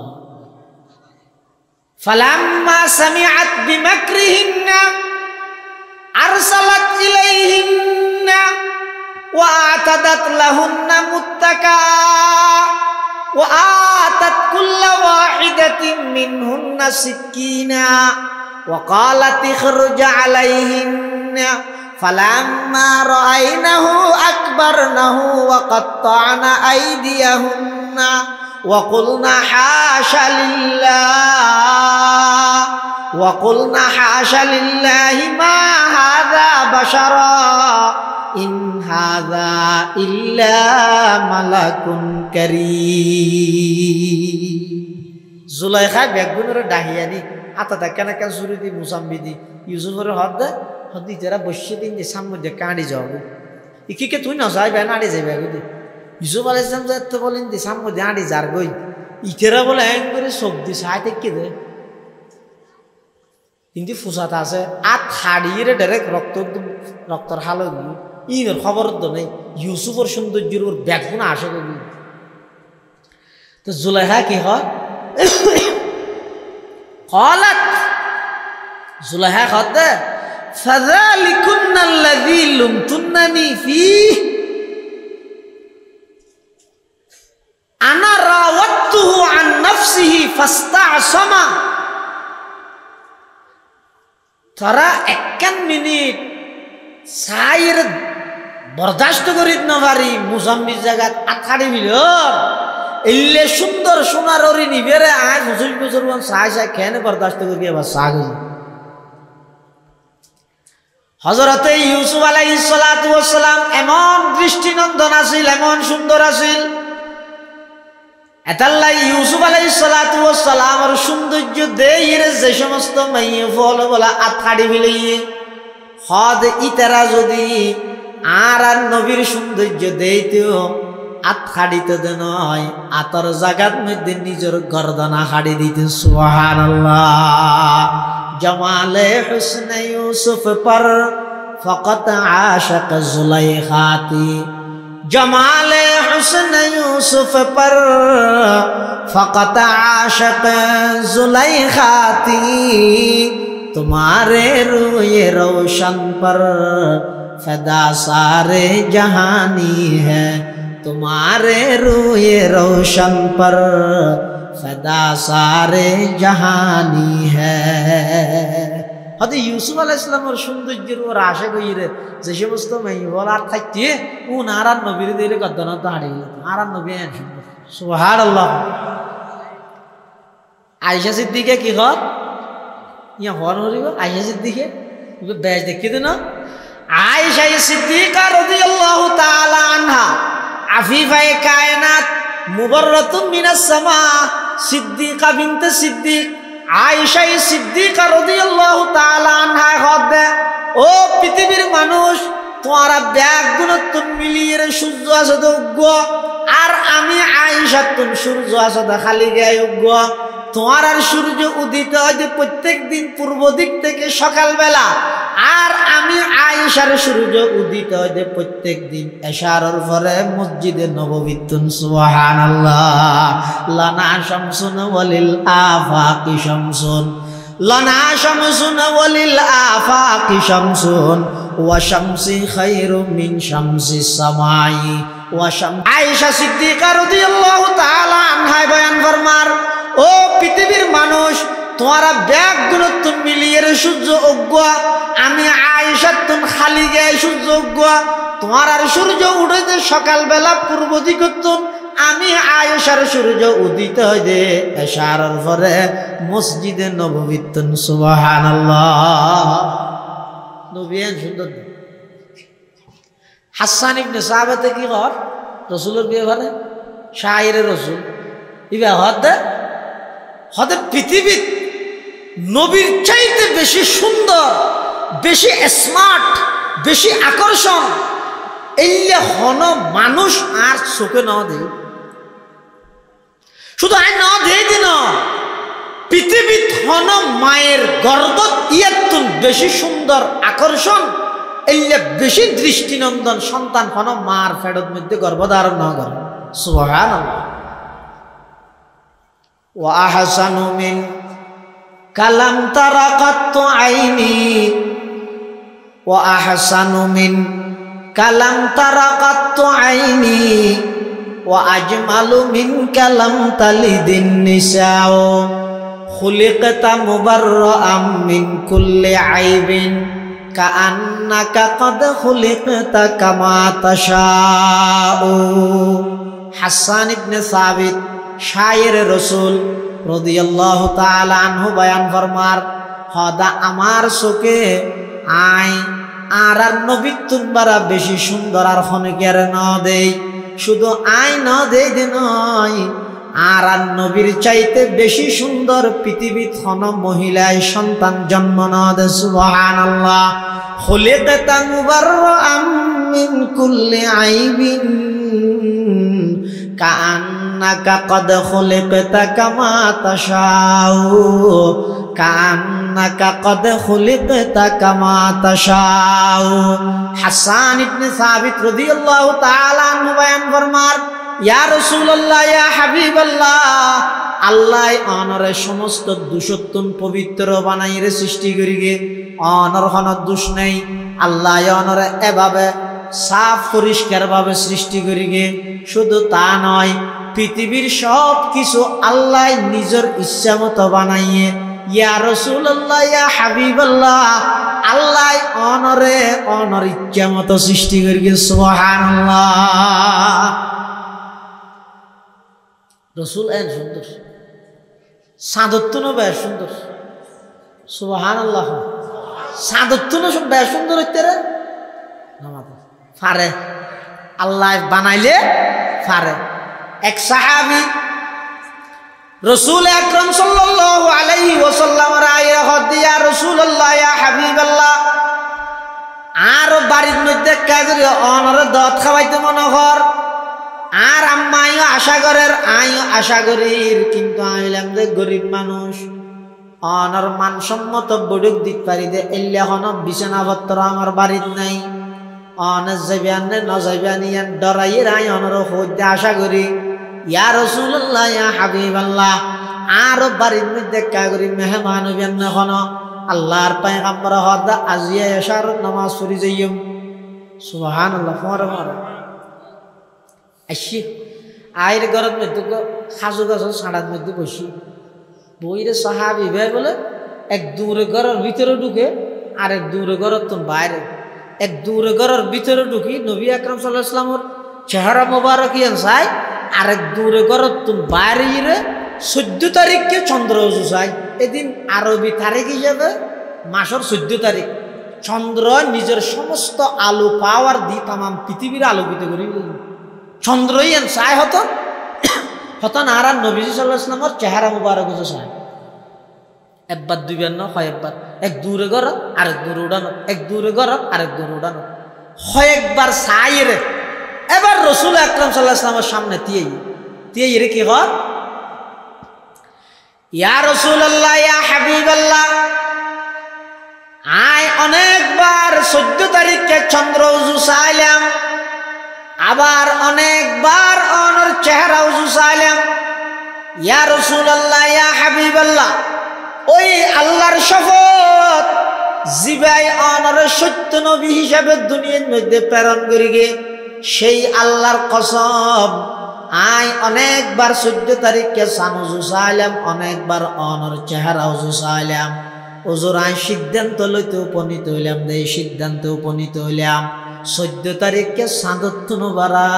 S1: ফালাম্মা সামিআত বিমাকরিহিন্না আরসালাত ইলাইহিন্না ওয়া আতাদাত লাহুন্না মুত্তাকা ওয়া আতাত কুল্লা ওয়াহিদাতিন মিনহুন্না সিকিনা ওয়া ক্বালাত ইখরুজ আলাইহিন্না ফালাম্মা রাআইনাহু আকবারনাহু ওয়া কাত্তা'না আইদিয়াহুন্না وقلنا حاشا لله ما هذا بشرا إن هذا إلا ملك كريم জুলাইখা বেগুনের ডাহিয়ানি আতা কেন কেন শুরু দি মুসাম্বিদি ইউসুফের হদ যারা বসিয়ে দিন যে সামনে দিয়ে কাঁড়ি যাবে ইকে তুই না যাইবে নাড়ি যাইবে বুঝি ইউসুফ আলাইহিস সালাম যাতে বলেন যে সামনে দিয়ে আঁড়ি যার গই ইকেরা বলে হ্যাং করে সবজি সাই থেকে দে কিন্তু ফুসাত আছে আর থাড়িয়ে ডাইরেক্ট রক্তর হালো ইনের খবর তো নেই ইউসুফের সৌন্দর্যের ওর ব্যাগুন আসে কবি তো জুলাইখা কি হয় قالت জুলাইখা কত فذلكن الذي لمتنني فيه أنا راودته عن نفسه فاستعصم তারা একখান মিনিট সাইর বরদাস্ত করিত না পারি মুসাম্মির জায়গা আঠাড়ি মিল এলে সুন্দর সোনার ওরি নিবেরে আয় 25 বছর সাই সাই খেয়ে বরদাস্ত করি আবার সাগ হযরতে ইউসুফ আলাইহিস সালাতু ওয়াস সালাম এমন দৃষ্টিনন্দন আছিল এমন সুন্দর আছিল এতাল্লাই ইউসুফ আলাইহিস সালাতু ওয়াস সালামের সৌন্দর্য দেইর যে সমস্ত মাইয়ে ফল বলা আঠাড়ি মিলিয়ে হদ ইতারা যদি আর নবীর সৌন্দর্য দেইতেও আঠাড়িত নয় আতর জাগাত মধ্যে নিজের গর্দনা হাড়ি দিতে সুবহানাল্লাহ জমালে হুসনে ইউসুফ পর ফকত আশক জুলাইখাতি जमाले हुस्न यूसुफ पर फकत आशक जुलैखा थी तुम्हारे रूए रोशन पर फदा सारे जहानी है तुम्हारे रूए रोशन पर फदा सारे जहानी है হয়তো ইউসুফ আলাইহিস সালামের সৌন্দর্যের ওর আশা কইরে যে সমস্ত মেয়ে বলার থাকতে উন আর নবীর দিলে গদ্দানা তো হারিয়ে গেল আর নবী সুবহানাল্লাহ। আয়েশা সিদ্দিকা কি হল ইয়া হন হরিব আয়েশা সিদ্দিকে বেশ দেখি না আয়েশা সিদ্দিকা রাদিয়াল্লাহু তাআলা আনহা আফিফায়ে কায়নাত মুবাররাতুন মিনাস সামা সিদ্দিকা বিনতে সিদ্দিক আয়েশা সিদ্দিকা রাদিয়াল্লাহু তাআলা আনহা হদে ও পৃথিবীর মানুষ তোমরা ব্যাগ গুণতুন মিলিয়ে সূর্য আছে যোগ্য আর আমি আয়েশা তুন সূর্য আছে খালি গায়ে যোগ্য তোমার আর সূর্য উদিত হয় যে প্রত্যেক দিন পূর্ব দিক থেকে সকালবেলা আর আমি আয়েশার সূর্য উদিত হয় যে প্রত্যেক দিন এশারের পরে মসজিদে নববীতুন সুবহানাল্লাহ লানা শামসুন ওয়ালিল আফাকি শামসুন লানা শামসুন ওয়ালিল আফাকি শামসুন ওয়া শামসি খায়রু মিন শামসিস সামাই ওয়া শাম আয়েশা সিদ্দিকা রাদিয়াল্লাহু তাআলা আনহা বয়ান ফরমার ও পৃথিবীর মানুষ তোমরা ব্যাগ গুণতুন মিলিয়ে সূর্য অজ্ঞ আমি আয়েশা তুন খালি গায়ে সূর্য অজ্ঞ তোমার আর সূর্য উঠেছে সকালবেলা পূর্ব দিকতুন আমি আয়েশার সূর্য উদিত হয় যে এশারের পরে মসজিদে নববীতুন সুবহানাল্লাহ নবীন সুন্দর হাসান ইবনে সাহাবাতে কি কর রাসূলের বিয়ে ভালে শায়ের রাসূল ইবা হতে পৃথিবীর নবীর চাইতে বেশি সুন্দর বেশি স্মার্ট বেশি আকর্ষণ এইলে হন মানুষ আর চোখে ন দে শুধু আই ন দে দিন পৃথিবীত হন মায়ের গর্ভত ইয়াতুন বেশি সুন্দর আকর্ষণ এইলে বেশি দৃষ্টিনন্দন সন্তান হন মার ফেরত মধ্যে গর্ভধারণ ন করে সুবহানাল্লাহ ওয়া আহসানু মিন কালাম তারাকাত আইনি ওয়া আহসানু মিন কালাম তারাকাত আইনি ওয়া আজমালু মিন কালাম তালিদিন নিসাও খুলিকতা মুবাররাআম মিন কুল্লি আইবিন কাআন্নাকা ক্বাদ খুলিকতা কামা তাশাউ হাসান ইবনে সাবিত শায়ের রাসূল রাদিয়াল্লাহু তাআলা আনহু বয়ান ফরমার হদা আমার চোখে আই আর নবী তুনবারা বেশি সুন্দর আর খনকের ন দেই শুধু আই ন দেই দে নয় আর নবীর চাইতে বেশি সুন্দর পৃথিবীত খন মহিলায় সন্তান জন্ম ন দে সুবহানাল্লাহ খুলিকতা মুবাররাআম মিন কুল্লি আইবিন কাআন্নাকা ক্বাদ খুলিকতা কামা তাশাউ কাআন্নাকা ক্বাদ খুলিকতা কামা তাশাউ হাসান ইবনে সাবিত রাদিয়াল্লাহু তাআলা আনহু বয়ান ফরমার ইয়া রাসূলুল্লাহ ইয়া হাবিবাল্লাহ আল্লাহ অনরে সমস্ত দোষত্বন পবিত্র বানাইরে সৃষ্টি করিগে অনর হন দোষ নেই আল্লাহ অনরে এভাবে সাফ পরিষ্কার ভাবে সৃষ্টি করিগে শুধু তা নয় পৃথিবীর সব কিছু আল্লাহ নিজের ইচ্ছা মতো বানাইয়ে ইয়া রাসূলুল্লাহ ইয়া হাবিবাল্লাহ আল্লাহ অনরে অনর ইচ্ছা মতো সৃষ্টি করিগে সুবহানাল্লাহ রাসূল এন সুন্দর সাদত্তন বেশ সুন্দর সুবহানাল্লাহ সাদত্তন বেশ সুন্দর হইতে রে ফারে আল্লাহ বানাইলে ফারে এক সাহাবী রাসূল আকরাম সাল্লাল্লাহু আলাইহি ওয়াসাল্লাম রায়ে হদিয়া রাসূলুল্লাহ ইয়া হাবিবাল্লাহ আর বাড়ির মধ্যে কাজের অনর দত খাওয়াইতে মনে কর আর আম্মাইও আশা করের আইও আশা করির কিন্তু আইলাম যে গরিব মানুষ অনর মানসম্মত বড়ুক দিতে পারি দে এলে হন বিছানাপত্র আমার বাড়ির নাই অনেক যাইবানে ন যাইবানিয়ান ডরাইয়ের আই অনর হইতে আশা করি ইয়া রাসূলুল্লাহ ইয়া হাবিবাল্লাহ আর বাড়ির মধ্যে কা করি মেহমান হইবেন না হন আল্লাহর পয়গম্বর হদা আজিয়া এশার নামাজ পড়ি যাইম সুবহানাল্লাহ ফরে ফরে আসি আয়ের ঘরের মধ্যে খাজু গাছের ছাড়ার মধ্যে বসি বইরে সাহাবি ভাই বলে এক দূরে ঘরের ভিতরে ঢুকে আর এক দূরে ঘরের তো বাইরে এক দূরে ঘরের ভিতরে ঢুকি নবী আকরাম সাল্লাল্লাহু আলাইহি ওয়াসাল্লামের চেহারা মোবারক ইয়ান চাই আর এক দূরে ঘরের তো বাইরে 14 তারিখকে চন্দ্র চাই এদিন আরবি তারিখ হিসাবে মাসের 14 তারিখ চন্দ্র নিজের সমস্ত আলো পাওয়ার দি তাম পৃথিবীর আলোকিত করি চন্দ্রই চাই হতো হতন আর নবীজি সাল্লাল্লাহু আলাইহি ওয়াসাল্লামের চেহারা মুবারক চায় একবার দুইবার না হয় একবার এক দূরে গর আরেক দূরে উড়ানো এক দূরে গর আরেক দূরে উড়ানো হয় একবার চাই রে এবার রাসূল আকরাম সাল্লাল্লাহু আলাইহি ওয়াসাল্লামের সামনে তিয়াই রে কি হয় ইয়া রাসূলুল্লাহ ইয়া হাবিবাল্লাহ আয় অনেকবার 14 তারিখে চন্দ্র উজু চাইলাম আবার অনেকবার অনর চেহারা উজু চাইলাম ইয়া রাসূলুল্লাহ ইয়া হাবিবাল্লাহ ওই আল্লাহর শপথ জিবাই অনর সত্য নবী হিসাবে দুনিয়ার মধ্যে প্রেরণ করিগে সেই আল্লাহর কসম আয় অনেকবার 14 তারিখে সানুজু চাইলাম অনেকবার অনর চেহারা উজু চাইলাম ওজোর আয় সিদ্ধান্ত লইতে উপনীত হইলাম দে সিদ্ধান্তে উপনীত হইলাম 14 তারিখে সাদত নবারা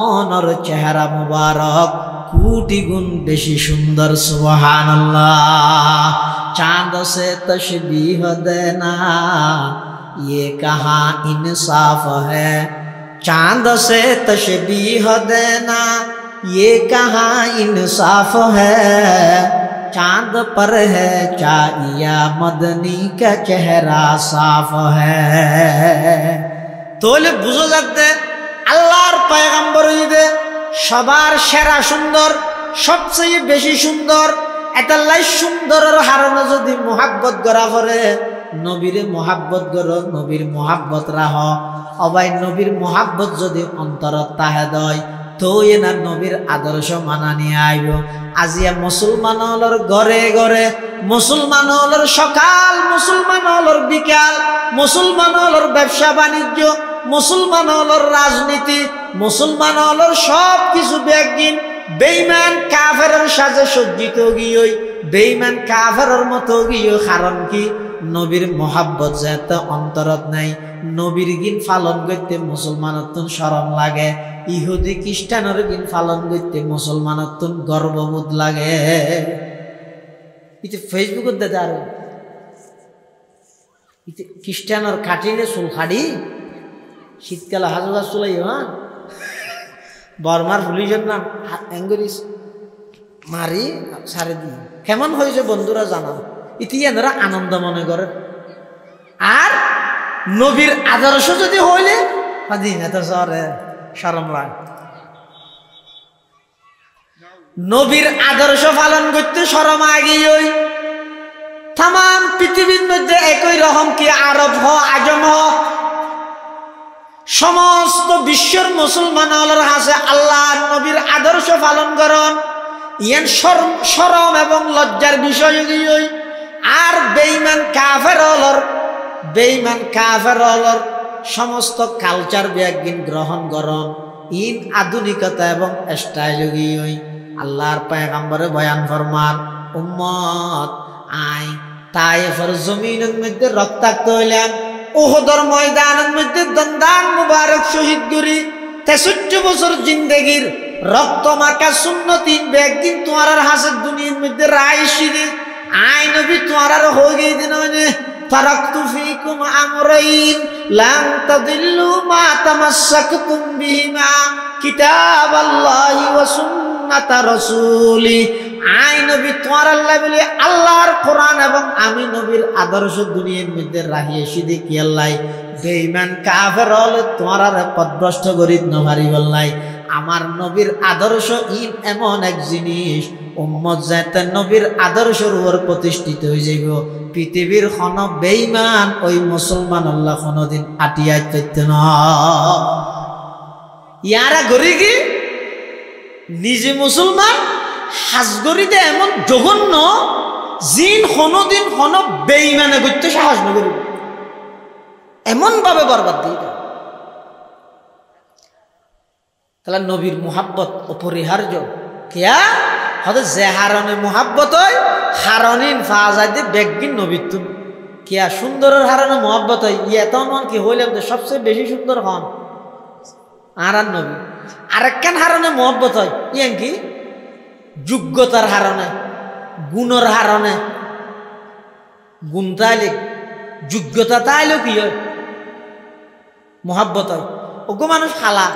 S1: অনর চেহারা মুবারক কোটি গুণ বেশি সুন্দর সুবহানাল্লাহ চাঁদ সে তশবীহ দেনা ये कहाँ इंसाफ है चांद से तशबीह देना ये कहाँ इंसाफ है चांद पर है चाहिया मदनी का चेहरा साफ है তোলে বুঝো যাতে আল্লাহর পয়গম্বর হইবে সবার সেরা সুন্দর সবচেয়ে বেশি সুন্দর এটালাই সুন্দরের হারণে যদি মোহাব্বত করা পড়ে নবীরে মোহাব্বত করো নবীর মোহাব্বত রাহ অবাই নবীর মোহাব্বত যদি অন্তরত তাহে দয় তো এনার নবীর আদর্শ মানা নিয়ে আইব আজিয়া মুসলমান হলর ঘরে ঘরে মুসলমান হলর সকাল মুসলমান হলর বিকাল মুসলমান হলর ব্যবসা বাণিজ্য মুসলমান হলর রাজনীতি মুসলমান হলর সব কিছু ব্যাগিন বেঈমান কাফেরের সাজে সজ্জিত গিয়ে বেঈমান কাফেরের মতো গিয়ে কারণ কি নবীর মোহাব্বত যেতে অন্তরত নাই নবীর গিন পালন করতে মুসলমানতন শরম লাগে ইহুদি খ্রিস্টানের গিন পালন করতে মুসলমানতন গর্ববোধ লাগে ইতে ফেসবুকত দাদা আর ইতে খ্রিস্টানের কাটিলে চুল খাড়ি শীতকালে হাজুগাছ চুলাই হ্যাঁ বর্মার পুলিশের নাম অ্যাঙ্গুরিস মারি সারে দিই কেমন হয়েছে বন্ধুরা জানাও ইতিহাসরা আনন্দ মনে করে আর নবীর আদর্শ যদি হইলে শরম লাগে নবীর আদর্শ পালন করতে শরম আগেই ওই তাম পৃথিবীর মধ্যে একই রকম কি আরব হ আজম হ সমস্ত বিশ্বের মুসলমান হলর হাসে আল্লাহ নবীর আদর্শ পালন করন ইয়ান শরম এবং লজ্জার বিষয় ওই আর বেঈমান কাফের হলর সমস্ত কালচার ব্যাগিন গ্রহণ করন ইন আধুনিকতা এবং স্টাইল ওই আল্লাহর পয়গম্বরে বয়ান ফরমান উম্মত আই তায়েফের জমিনের মধ্যে রক্তাক্ত হইলেন উহুদের ময়দানের মধ্যে দন্দান মুবারক শহীদ করি 63 বছর জিন্দেগির রক্ত মাখা সুন্নতি ব্যাগদিন তোমার হাসের দুনিয়ার মধ্যে রায় শিরে আই নবী তোমার হয়ে গিয়ে দিন তারাকতু ফীকুম আমরাইন লান তাদিল্লু মা তামাসসাকতুম বিহিমা কিতাবাল্লাহি ওয়া সুন্নাতা রাসূলি আই নবী তোমার আল্লাহ বলে আল্লাহর কোরআন এবং আমি নবীর আদর্শ দুনিয়ার মধ্যে রাখিয়ে সিধে কি আল্লাহ বেঈমান কাফের হলে তোমার পথভ্রষ্ট করিত নভারি বললাই আমার নবীর আদর্শ ইন এমন এক জিনিস উম্মত যাতে নবীর আদর্শের উপর প্রতিষ্ঠিত হয়ে যাইব পৃথিবীর কোন বেঈমান ওই মুসলমান আল্লাহ কোনদিন আটিয়াই করত না ইয়ারা গরি কি নিজে মুসলমান হাজগরিতে এমন জঘন্য জিন কোনদিন কোন বেঈমানে করতে সাহস না করিব এমন ভাবে বরবাদ দিয়ে তাহলে নবীর মুহাব্বত অপরিহার্য কিয়া হয়তো যে হারণে মুহাব্বত হয় হারণিন ফাজাইতে বেগিন নবীত্ব কিয়া সুন্দরের হারণে মুহাব্বত হয় এত মন কি হইলাম যে সবচেয়ে বেশি সুন্দর হন আর নবী আরেকখান হারণে মুহাব্বত হয় ইয়ান কি যোগ্যতার হারণে গুণের হারণে গুণ তাইলে যোগ্যতা তাইলেও কি হয় মুহাব্বত হয় ওগো মানুষ খালা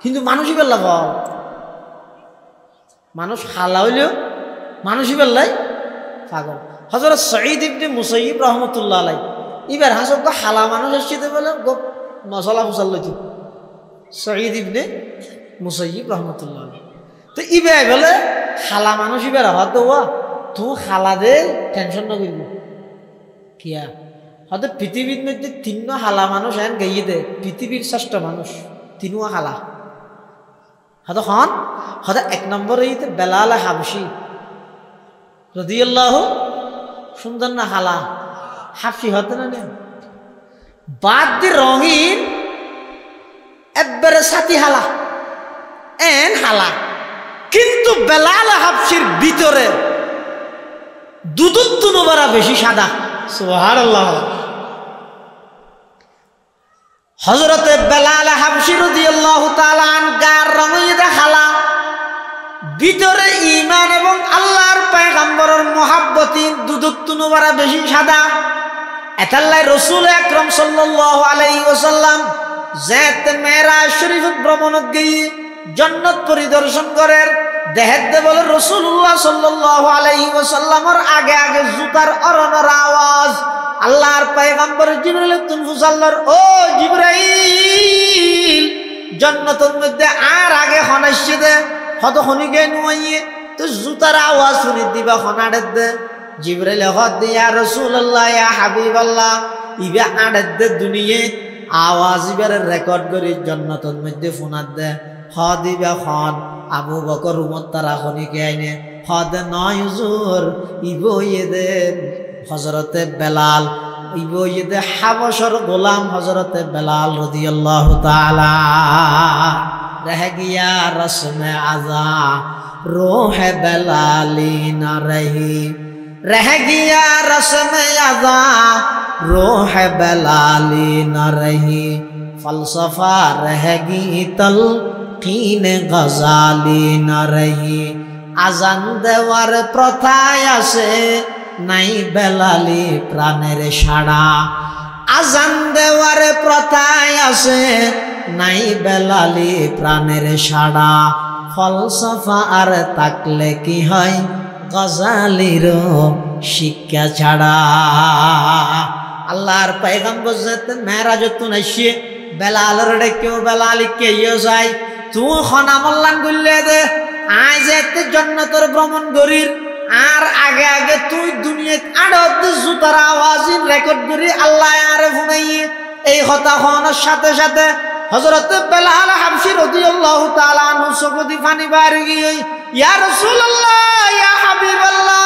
S1: কিন্তু মানুষই বেলা বল মানুষ খালা হইলেও মানুষই বেল্লাই পাগল। হযরত সঈদ ইবনে মুসাইয়িব রহমতুল্লাহ আলাই এবার হাসব খালা মানুষ এসেছে বলে মশলা ফুসাল লইছে সঈদ ইবনে মুসাইয়িব রহমতুল্লাহ আলাই। তো ইবে বলে খালা মানুষ ইবার হয়তো তুমি খালা দে টেনশন না করবি কিয়া হয়তো পৃথিবীর মধ্যে তিন হালা মানুষ এন গাইয়ে দে পৃথিবীর শ্রেষ্ঠ মানুষ তিনও হালা হয়তো হন হয়তো এক নম্বরে বেলাল হাবশি রাদিয়াল্লাহু সুন্দর না হালা হাবশি হতে না বাদ দি রঙিন একবারে সাথী হালা এন হালা কিন্তু বেলাল হাবশির ভিতরে দুধুত্তু নোবারা বেশি সাদা সুবহানাল্লাহ। হযরতে বেলাল হাবশী রাদিয়াল্লাহু তাআলা আন গার রঙে খালা ভিতরে ঈমান এবং আল্লাহর পয়গম্বরের মুহাব্বতি দুধুত্তু নোবারা বেশি সাদা। এতাল্লাই রাসূল আকরাম সাল্লাল্লাহু আলাইহি ওয়াসাল্লাম জাত মেরাজ শরীফত ভ্রমণত গিয়ে জান্নাত পরিদর্শন করেন দেহের দে বলে রাসূলুল্লাহ সাল্লাল্লাহু আলাইহি ওয়াসাল্লামের আগে আগে জুতার অরণের আওয়াজ আল্লাহর পয়গম্বর জিবরাইল তুনফুসাল্লার ও জিবরাইল জান্নাতের মধ্যে আর আগে হনাইছে দে হদ হনিকে নুইয়ে তো জুতার আওয়াজ শুনি দিবা হনাড়ে দে জিবরাইল হদ ইয়া রাসূলুল্লাহ ইয়া হাবিবাল্লাহ ইবা আড়ে দে দুনিয়ে আওয়াজ ইবারে রেকর্ড করে জান্নাতের মধ্যে ফোনাত দে হদিবা খন আবু বকর উমর তারা খনিকে আইনে হদ নয় হুজুর ইবয়ে দে হযরতে বেলাল ইবয়ে দে হাবশর গোলাম হযরতে বেলাল রাদিয়াল্লাহু তাআলা রহ গিয়া রসমে আযা রূহ বেলালি না রহি রহ গিয়া রসমে আযা রূহ বেলালি না রহি ফলসফা রহ গি তল कीन गजाली न रही आजान देवार प्रथाय आसे नाई बेलाली प्राणेर साड़ा आजान देवार प्रथाय आसे नाई बेलाली प्राणेर साड़ा फलसफा आर ताकले की हय गजालिर शिक्षा छाड़ा आल्लाहर पैगम्बर जेते मेराजतुन आइसे बेलालेर डेकेओ बेलाली के इयो जाय तू खना मल्लान गुल्ले दे आय जेते जन्नतर भ्रमण करिर আর আগে আগে তুই দুনিয়াত আড়ত জুতার আওয়াজ রেকর্ড করি আল্লাহ আরে শুনাইয়ে এই কথা হওয়ার সাথে সাথে হযরত বেলাল হাবশী রাদিয়াল্লাহু তাআলা আনহু চকুদি পানি বাইরে গিয়ে ইয়া রাসূলুল্লাহ ইয়া হাবিবাল্লাহ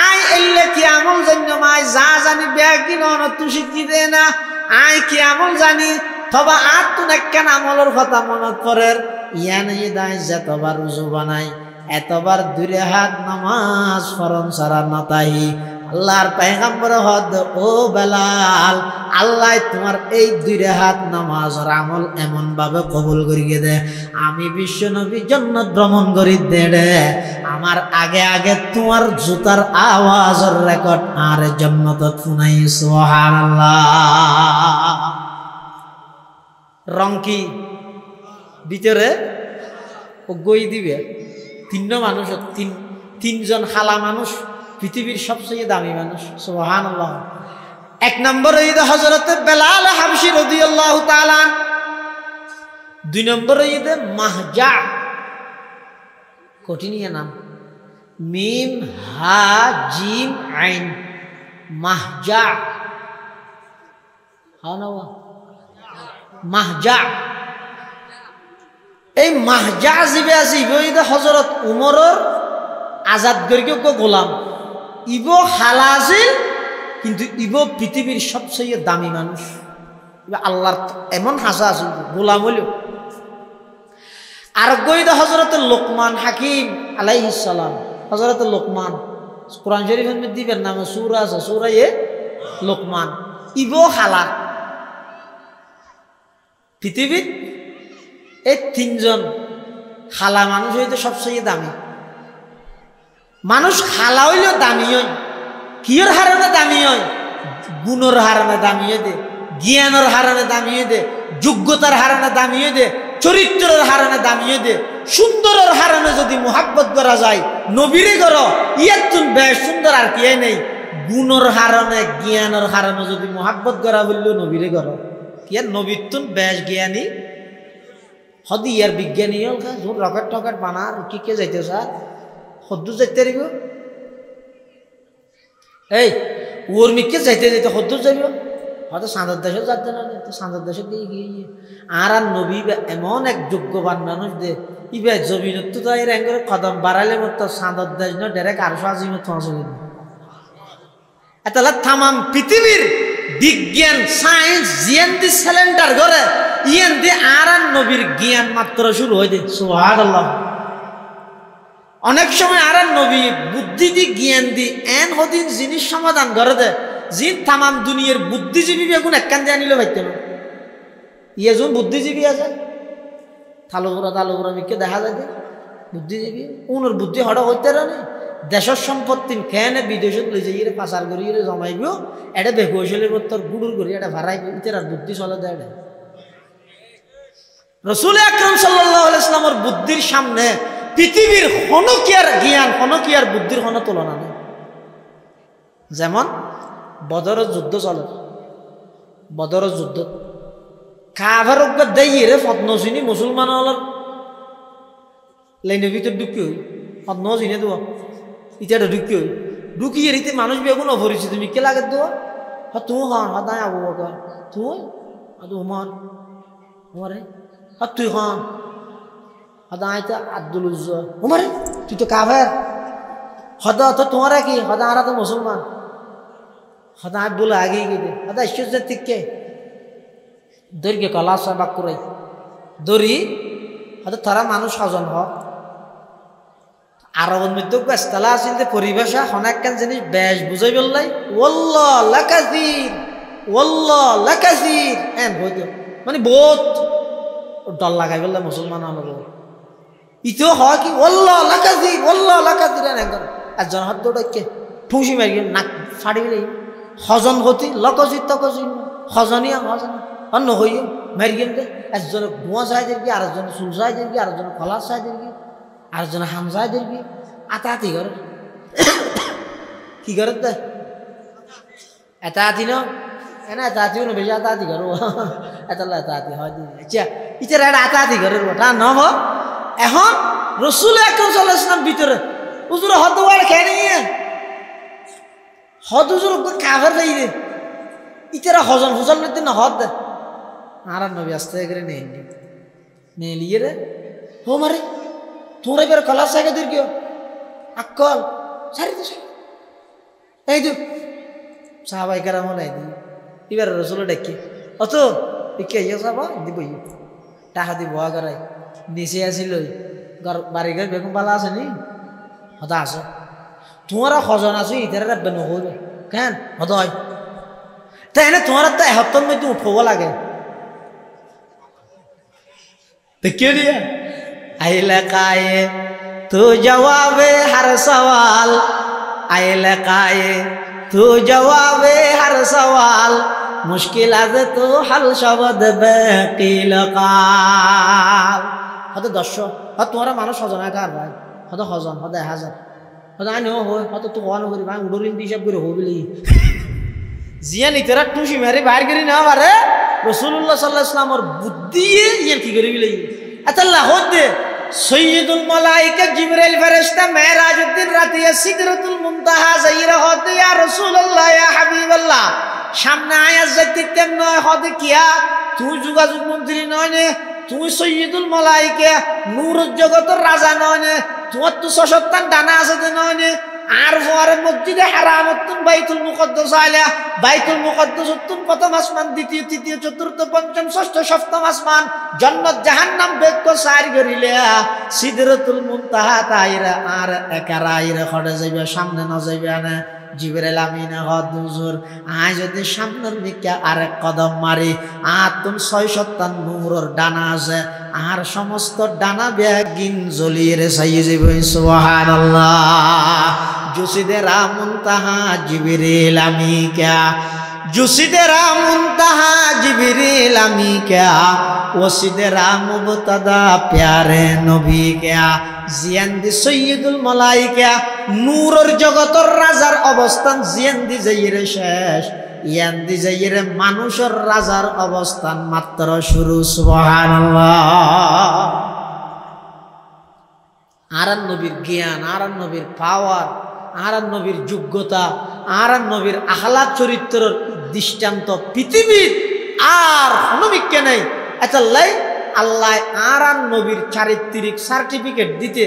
S1: আই এলে কি আমল জানি মাই যা জানি বেকিন অন তুই শিখি দে না আই কি আমল জানি তবে আর তুই কেন আমলের কথা মনত পড়ের ইয়া নাই দাই যতবার রুজু বানাই এতবার দুই হাত নামাজ ফরজ সারা নাতাই আল্লাহর পয়গম্বর হদ ও বেলাল আল্লাহ তোমার এই দুই হাত নামাজের আমল এমন ভাবে কবুল করিয়ে দে আমি বিশ্ব নবী জান্নাত ভ্রমণ করি দে রে আমার আগে আগে তোমার জুতার আওয়াজের রেকর্ড আর জান্নাতত শুনাই সুবহানাল্লাহ রংকি ভিতরে ও গই দিবে তিন মানুষ তিনজন খালা মানুষ পৃথিবীর সবচেয়ে দামি মানুষ সুবহানাল্লাহ এক নম্বরে ঈদ হযরত বেলাল হাবশী রাদিয়াল্লাহু তাআলা দুই নম্বরে ঈদ মাহজা কঠিনিয়া নাম মিম হা জিম আইন মাহজা হানাওয়া মাহজা এই মাহজা জিবে আছে ইবো হযরত উমরের আজাদ গরিকে গোলাম ইবো খালা আছিল কিন্তু ইবো পৃথিবীর সবচেয়ে দামি মানুষ আল্লাহর এমন হাসা আছিল গোলাম হইল আর গইদ হযরত লোকমান হাকিম আলাইহিস সালাম হযরত লোকমান কুরআন শরীফের মধ্যে দিবেন নাম সূরা আছে সূরা লোকমান ইবো খালা পৃথিবীর এই তিনজন খালা মানুষ হইতে সবচেয়ে দামি মানুষ খালা হইলেও দামি হয় কিয়র হারণে দামি হয় গুণের হারণে দামি দে জ্ঞানের হারণে দামি দে যোগ্যতার হারণে দামি দে চরিত্রের হারণে দামি দে সুন্দরের হারানো যদি মোহাব্বত করা যায় নবীরে করো ইয়ার তুন বেশ সুন্দর আর কি নেই গুণর হারানে জ্ঞানের হারানো যদি মোহাব্বত করা বললো নবীরে করো ইয়ার নবীর তুন বেশ জ্ঞানী হদি ইয়ার বিজ্ঞানী হল যখন রকেট টকেট বানার কি কে যাইতে স্যার সদ্দু যাইতে পারিব এই ওর মিকে যাইতে যাইতে সদ্দু যাইব হয়তো চাঁদের দেশে যাচ্ছে না তো চাঁদের দেশে দিয়ে গিয়ে আর নবী এমন এক যোগ্যবান মানুষ দে ইবে জমিনত তো তাই র্যাঙ্কের কদম বাড়াইলে মতো চাঁদের দেশ না ডাইরেক্ট আরো আজিমত পৌঁছবে এতলা তামাম পৃথিবীর বিজ্ঞান সায়েন্স জিয়ান দি সিলিন্ডার করে ইয়ান দি আর নবীর জ্ঞান মাত্র শুরু হয়ে যায় সুবহানাল্লাহ অনেক সময় আর নবী বুদ্ধি দি জ্ঞান দি এন হদিন জিনিস সমাধান করে দে জিন তামাম দুনিয়ার বুদ্ধিজীবী বেগুন একখান দিয়ে আনিলে পাইতে না ইয়ে যখন বুদ্ধিজীবী আছে তালুপুরা মিকে দেখা যায় বুদ্ধিজীবী উনোর বুদ্ধি হঠাৎ হইতে না দেশের সম্পত্তি খেয়ে বিদেশত লই যাই ইয়ে পাচার করি ইয়ে জমাইব এটা বেকুশলের তোর গুড়ুর করি এটা ভাড়াইব ইতের আর বুদ্ধি চলে দেয় রসুল আকরাম সাল্লাল্লাহু আলাইহি ওয়াসাল্লামের বুদ্ধির সামনে পৃথিবীর হনকিয়ার জ্ঞান হনকিয়ার বুদ্ধির কোনো তুলনা নেই যেমন বদরের যুদ্ধ চলে বদরের যুদ্ধ কাভার উপর দেয় রে ফতনসিনী মুসলমান হল লাইনের ভিতর ঢুকি হই ফতনসিনে দেব ইটা ঢুকি হই ঢুকিয়ে রীতি মানুষ বেগুন অপরিচিত তুমি কে লাগে দেব তুই হন হদায় আবু বকর তুই উমর উমরে তুই হন হদায় তো আব্দুল উজ্জা উমরে তুই তো কাভার হদা তো তোমার কি হদা আরা তো মুসলমান হদায় বলে আগেই গিয়ে হদা ঈশ্বর থেকে দৈর্ঘ্য কলা বাক করে দড়ি হয়তো তারা মানুষ স্বজন হোক আরবের মধ্যে বেশতলা আছে যে পরিভাষা অনেকখান জিনিস বেশ বুঝাই বললাই ওয়াল্লাহ লাকাসির ওয়াল্লাহ লাকাসির এন হইতো মানে বহুত ডর লাগাই বললে মুসলমান আমাকে ইতেও হয় কি ওয়াল্লাহ লাকাসির এন একদম একজন হাত দৌড়াইকে ঠুসি মারি নাক ফাড়ি গেলে হজন হতি লকসির তকসির হজনিয়া হজনিয়া অন্য হইও মেরিয়েন দে একজনে ধোঁয়া চাই দেখবি আরেকজনে চুল চাই দেখবি আরেকজনে কলার চাই দেখবি আরেকজনে হাম চাই দেখবি আতাহাতি করে কি করে দে এতাহাতি ন এনে এতাহাতিও না বেশি আতাহাতি করো এতালে এতাহাতি হয় আচ্ছা ইতার একটা আতাহাতি করে তা নব এখন রসুল আকরাম সাল্লাল্লাহু আলাইহি ওয়াসাল্লাম ভিতরে হুজুর হদওয়ার খেয়ে নিয়ে হদ হুজুর কাভার দেই রে ইতারা হজন ফুজল নিতে না হদ দে আর নবী আস্তে করে নিয়ে লিয়ে রে হো মারে তোরা এবার কলার সাইকে দূর কেউ আকল সারি তো এই তো সাহাবাই কারাম নাই দি এবার রসুল ডাকি অত কে সাবা দিব টাকা দি ভয়া করাই নিচে আসিল বাড়ি ঘর বেগুন পালা আছে নি হতা আছে তোমারা হজন আছো ইতারা রাখবে নহবে কেন হত হয় তাই এনে তোমার তো এহত্তর মধ্যে উঠব লাগে तो क्यों दिया आइले काये तू जवाबे हर सवाल आइले काये तू जवाबे हर सवाल मुश्किल आज तू हल शब्द बेकिल काल हतो 10 हतो तुम्हारा मानो सजना कार भाई हतो हजन हतो 1000 हतो आनी हो हतो तू वानो करी भाई उडोरिन हिसाब करे हो बिली जिया नी तेरा टूशी मेरे बाहर करी ना मारे रसूलुल्लाह सल्लल्लाहु अलैहि वसल्लम और बुद्धि ये की करी बिली अतल्ला होदे सय्यदुल मलाइका जिब्राइल फरिश्ता मेराजुद्दीन राते सिदरतुल मुंतहा जाइरा होदे या रसूलुल्लाह या हबीबल्लाह सामने आयात যাইতে কেন হদে কিয়া তুই যোগাযোগ মন্ত্রী নয় নে তুই সয়্যিদুল মালাইকা নূরুল জগতের রাজা নয় নে তোমার তো সশত্তান ডানা আছে নয় নে আর পরে মসজিদে হারামতুন বাইতুল মুকদ্দাস আলা বাইতুল মুকদ্দাসতুন প্রথম আসমান দ্বিতীয় তৃতীয় চতুর্থ পঞ্চম ষষ্ঠ সপ্তম আসমান জান্নাত জাহান্নাম বেক সার করিলে সিদরাতুল মুনতাহা তাইরা আর একারাইরা খড়ে যাইবে সামনে না যাইবে না জিবরাইল আমিন হুজুর আজ যদি সামনের দিকে আরেক কদম মারি আর তুম 657 নূরের ডানা আছে আর সমস্ত ডানা বেগিন জ্বলিয়ে ছাইয়ে যাবে সুবহানাল্লাহ जुसिदे रामुंतहा जिब्रील अमीका जुसिदरा मुंतहा जिब्रील अमी क्या वसिदरा मुबतदा प्यारे नबी क्या जियान्दी सय्यदुल मलाइका नूरर जगतर राजार अवस्थान जियान्दी जाइरे शेष ইয়ান্দি যাইরে মানুষের রাজার অবস্থান মাত্র শুরু সুবহানাল্লাহ আরান নবীর জ্ঞান আরান নবীর পাওয়ার আরান নবীর যোগ্যতা আরান নবীর আখলাক চরিত্রের দৃষ্টান্ত পৃথিবীর আর কোনো বিজ্ঞান নেই আল্লাহ আল্লাহ আরান নবীর চারিত্রিক সার্টিফিকেট দিতে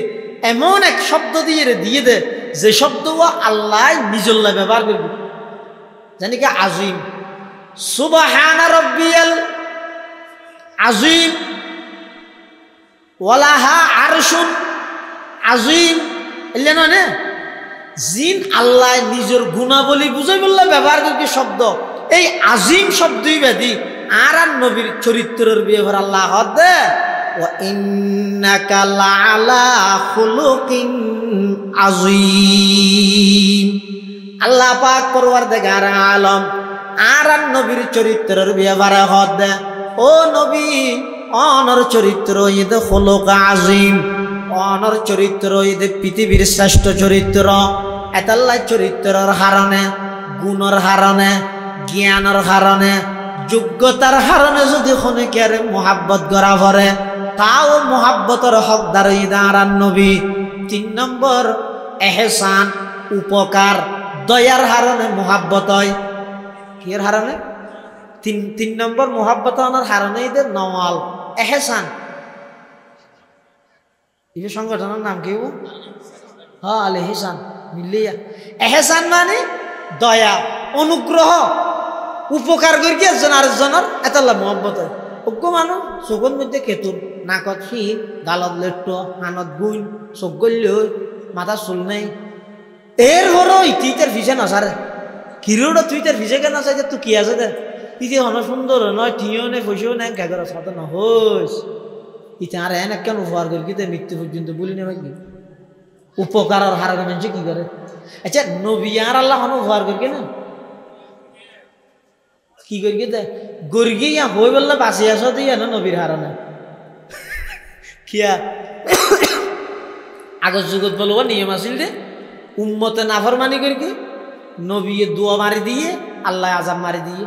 S1: এমন এক শব্দ দিয়ে দে যে শব্দ আল্লাহ নিজল্লা ব্যবহার করবে জানি কি আজিম সুবহানা রাব্বিয়াল আজিম ওয়ালাহা আরশুন আজিম এলে না জিন আল্লাহ নিজের গুণাবলী বুঝাই বললে ব্যবহার করে শব্দ এই আজিম শব্দই বেদি আর নবীর চরিত্রের ব্যবহার আল্লাহ দে ওয়া ইন্নাকা লাআলা খুলুকিন আজিম আল্লাহ পাক পরওয়ারদিগার আলম আর নবীর চরিত্রের ব্যবহার হদ ও নবী অনর চরিত্র ঈদ খুলুক আজিম অনর চরিত্র ঈদ পৃথিবীর শ্রেষ্ঠ চরিত্র এতাল্লাহ চরিত্রের হারণে গুণের হারণে জ্ঞানের হারণে যোগ্যতার হারণে যদি খনিকের মোহাব্বত করা পড়ে তাও মোহাব্বতের হকদার ঈদ আর নবী 3 নম্বর এহসান উপকার দয়ার হারণে মোহাব্বত হয় কির হারণে 3 নম্বর মোহাব্বত আনার হারণে ঈদের নওয়াল এহসান এই সংগঠনের নাম কি হ্যাঁ আল এহসান মিলিয়া এহসান মানে দয়া অনুগ্রহ উপকার করি একজন আরেকজনের এতাল্লা মোহাব্বত হয় অজ্ঞ মানুষ চোখের মধ্যে কেতুর নাকত শীত গালত লেট্ট কানত গুণ চোখ গল্য মাথা চুল নেই এর হলো ইতিহার ভিজে নাচারে কিরোটা তুই তার ভিজে কেন চাই তুই কি আছে দে ইতি হন সুন্দর নয় ঠিও নেই পয়সাও নেই কাগর সাথে না হইস ইতি আর এনে কেন উপহার করি কি মৃত্যু পর্যন্ত বলি নেই কি উপকারের হারার মানুষ কি করে আচ্ছা নবী আর আল্লাহ হন উপহার করি না কি করি দে গর্গি ইয়া হই বললে বাঁচি আসো দিয়ে না নবীর হারানে কিয়া আগর যুগত বলবো নিয়ম আসিল দে উম্মতে নাফরমানি করি কি নবী দোয়া মারি দিয়ে আল্লাহ আজাব মারি দিয়ে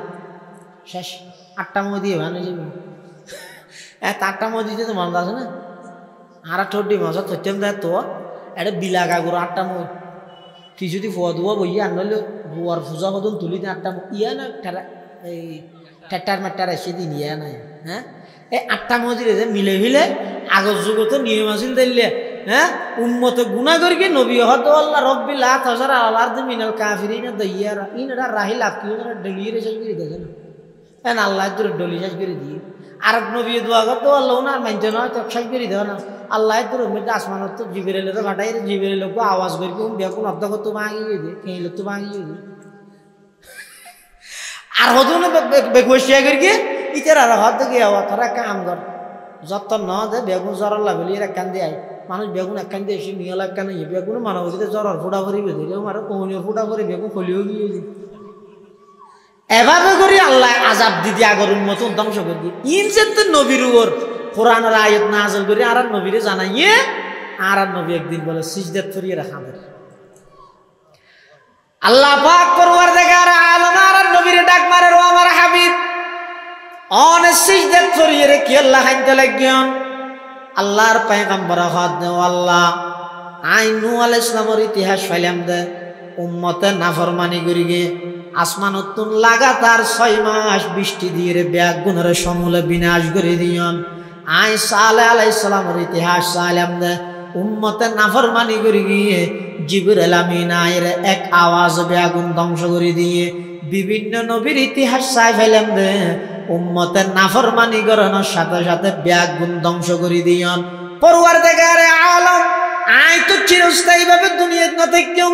S1: শেষ 8টা মো দিয়ে ভালো যাবে 8টা মো দিতে তো মনে আছে না আর ঠোঁটি মজা থইতাম দেয় তো এটা বিলাগা গুলো 8টা মো তুই যদি ফোয়া দোয়া বইয়ে আনলে বুয়ার পূজা হতো তুলি 8টা ইয়া না এই ঠেটার মেটার এসে দিন ইয়া নাই হ্যাঁ এই 8টা মো দিয়ে মিলে মিলে আগর যুগত নিয়ম আসিল দিলে হ্যাঁ উম্মতে গুনাহ করি কি নবী হতো আল্লাহ রব্বিল লা তাজারা আল আরদি মিনাল কাফিরিনা দাইয়ারা ইনরা রাহিল আপনি ডলিয়ে শেষ করে দেন না আল্লাহ তোর ডলি শেষ করে দিয়ে আর নবী দোয়া করতো আল্লাহ না মানতে নয় তো শেষ করে দেও না আল্লাহ তোর মধ্যে আসমানত তো জিবরিলের ফাটাই জিবরিল লোক আওয়াজ করি কোন বেকুন অর্ধ তো ভাঙিয়ে দে কেই লোক তো ভাঙিয়ে দে আর হতো না বেকুশিয়া করি কি ইতার আর হত গিয়া তারা কাম কর যত ন দে বেগুন জ্বর লাগলি এরা কান দিয়ে মানুষ বেগুন একখান দিয়ে এসে নিয়ে লাগখান বেগুন মানবীতে জ্বর ফুটা ভরি বেঁধে মারো কোহনীয় ফুটা ভরি বেগুন খলিও গিয়ে এভাবে করি আল্লাহ আজাব দিদি আগরের মতন ধ্বংস করি ইনসেন তো নবীর উপর কোরআনের আয়াত নাযিল করি আর নবীরে জানাইয়ে আর নবী একদিন বলে সিজদাত করিয়ে রাখা আল্লাহ পাক পরওয়ারদিগার আলম আর নবীরে ডাক মারে ও আমার হাবিব অনে সিজদাত করিয়ে রে কি আল্লাহ হাইতে লাগিয়ন আল্লাহর পয়গম্বর হাত দে আল্লাহ আই নূহ আলাইহিস সালামের ইতিহাস ফাইলাম দে উম্মতে নাফরমানি করি গে আসমানতুন লাগাতার 6 মাস বৃষ্টি দিয়ে রে ব্যাগ গুণের সমূলে বিনাশ করে দিয়ন আই সালেহ আলাইহিস সালামের ইতিহাস সালাম দে উম্মতে নাফরমানি করি গিয়ে জিবরিল আমিন আইরে এক আওয়াজ ব্যাগুন ধ্বংস করে দিয়ে বিভিন্ন নবীর ইতিহাস চাই ফেলাম দে উম্মতে নাফরমানি করানোর সাথে সাথে ব্যাগুন ধ্বংস করে দিয়ন পরওয়ারদিগার আলম আই তো চিরস্থায়ী ভাবে দুনিয়াত না থেকেও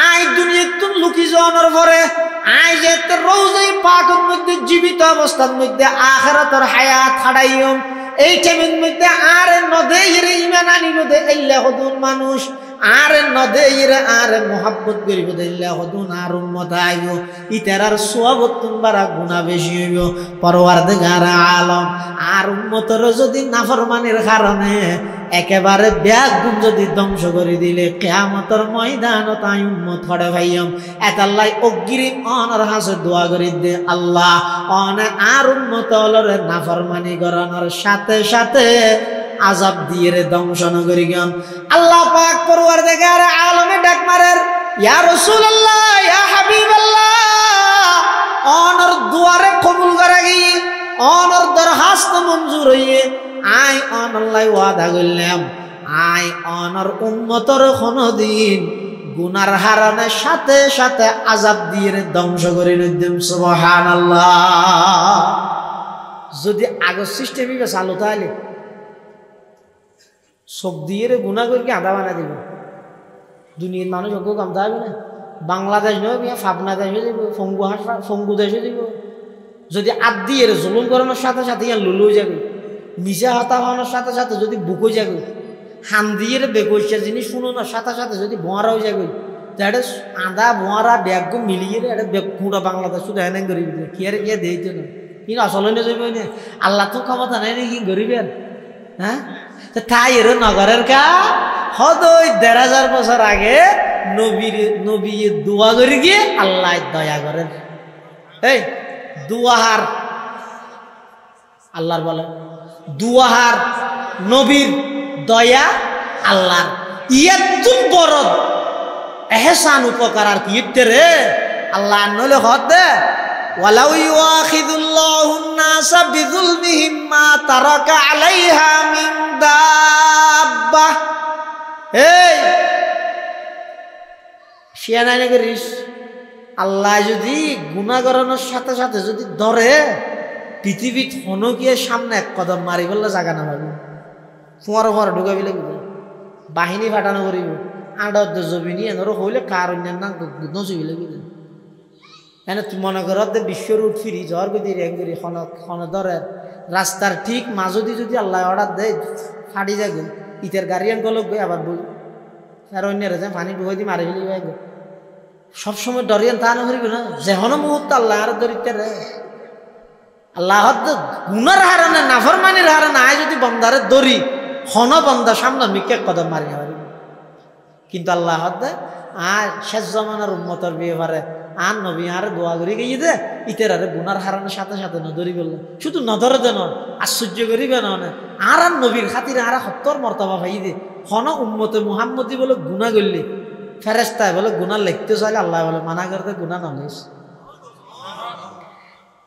S1: আই দুনিয়াত তো লুকি যাওয়ার পরে আই যে রোজাই পাকের মধ্যে জীবিত অবস্থার মধ্যে আখিরাতের হায়াত হারাইম এই টাইমের মধ্যে আর নদে ইমান আনি নদে আল্লাহ হদুন মানুষ আরে নদে ইরে আরে মোহাব্বত করিব দিল্লা হদুন আর উম্মত আইব ইতারার সোয়াবত তোমারা গুনাহ বেশি হইব পরওয়ারদিগার আলম আর উম্মতর যদি নাফরমানির কারণে একেবারে ব্যাগুণ যদি ধ্বংস করে দিলে কিয়ামতের ময়দানত তাই উম্মত হড়ে ভাইয়ম এতাল্লাই অগ্রিম অনর হাসে দোয়া করি দে আল্লাহ অনে আর উম্মত হলরে নাফরমানি করানোর সাথে সাথে আযাব দিয়ে রে ধ্বংসন করি গম আল্লাহ পাক পরওয়ারদিগার আলমে ডাক মারের ইয়া রাসূলুল্লাহ ইয়া হাবিবাল্লাহ অনর দুয়ারে কবুল করা গিয়ে অনর দরখাস্ত মঞ্জুর হইয়ে আই অনল্লাই ওয়াদা করলাম আই অনর উম্মতর কোনদিন গুনার হারানের সাথে সাথে আযাব দিয়ে ধ্বংস করে দিম সুবহানাল্লাহ যদি আগের সিস্টেমই চালু তাহলে সব দিয়ে গুনাহ করে আধা বানা দিব দুনিয়ার মানুষ অজ্ঞ কামতে হবে না বাংলাদেশ নয় ফাবনা দেশে দিব ফঙ্গু দেশে দিব যদি আদ দিয়ে জুলুম করানোর সাথে সাথে ইয়া লুলু যাবে মিশা হতা হওয়ানোর সাথে সাথে যদি বুকো যাবে হান দিয়ে বেকইসা জিনিস শুনোনোর সাথে সাথে যদি বোঁয়ারাও যাবে তাহলে আদা বোঁয়ারা ব্যাগ মিলিয়ে এটা পুরা বাংলাদেশ শুধু হ্যান গরিব কি আর ইয়ে দিয়েছ না কিন্তু আসলে নিয়ে যাবে না আল্লাহ তো ক্ষমতা নেই নাকি গরিবের হ্যাঁ তাই এর নগরের কা হদই ১৫০০ বছর আগে নবী দোয়া করে গিয়ে আল্লাহ দয়া করেন এই দুয়াহার আল্লাহর বলে দুয়াহার নবীর দয়া আল্লাহর ইয়াত বড় এহসান উপকার আর কি রে আল্লাহ নলে হদ দে ওয়ালাউ ইউআখিযুল্লাহুন নাসা বিযুলমিহিম মা তারাকা আলাইহা মিন দাব্বাহ এই শিয়ানানে করিস আল্লাহ যদি গুনাহ করানোর সাথে সাথে যদি ধরে পৃথিবীত হনকিয়ে সামনে এক কদম মারি বললে জায়গা না পাবি তোমার ঘর ঢুকাবি লাগবে বাহিনী ফাটানো করিব আডত জবিনি এনর হইলে কার অন্যান্য নজবি লাগবে এনে মনে কর বিশ্ব রুট ফিরি ঝড় গতি রেঙ্গুরি খন ধরে রাস্তার ঠিক মাঝদি যদি আল্লাহ অর্ডার দেয় ফাটি যাবে ইতের গাড়ি আনকল আবার বই আর অন্যের পানি ঢুকাই দিয়ে মারি ফেলি সবসময় ডরিয়ান তা না করিবে না যেহন মুহূর্ত আল্লাহ আর দরিদ্র রে আল্লাহ গুনার হারানে নাফরমানির হারানে আয় যদি বন্দারে দরি হন বন্দা সামনে মিকে কদম মারি পারি কিন্তু আল্লাহ আর শেষ জমানার উম্মতর বিয়ে পারে আর নবী আর দোয়া করি গিয়ে দে ইতের আরে গুনার হারানোর সাথে সাথে নদরি বললো শুধু নদরে দেন আশ্চর্য করিবে না আর আর নবীর খাতিরে আর ৭০ মর্তবা ভাই দে হন উম্মতে মুহাম্মদি বলে গুনাহ করলে ফেরেস্তায় বলে গুনাহ লিখতে চাইলে আল্লাহ বলে মানা করতে গুনাহ নলিস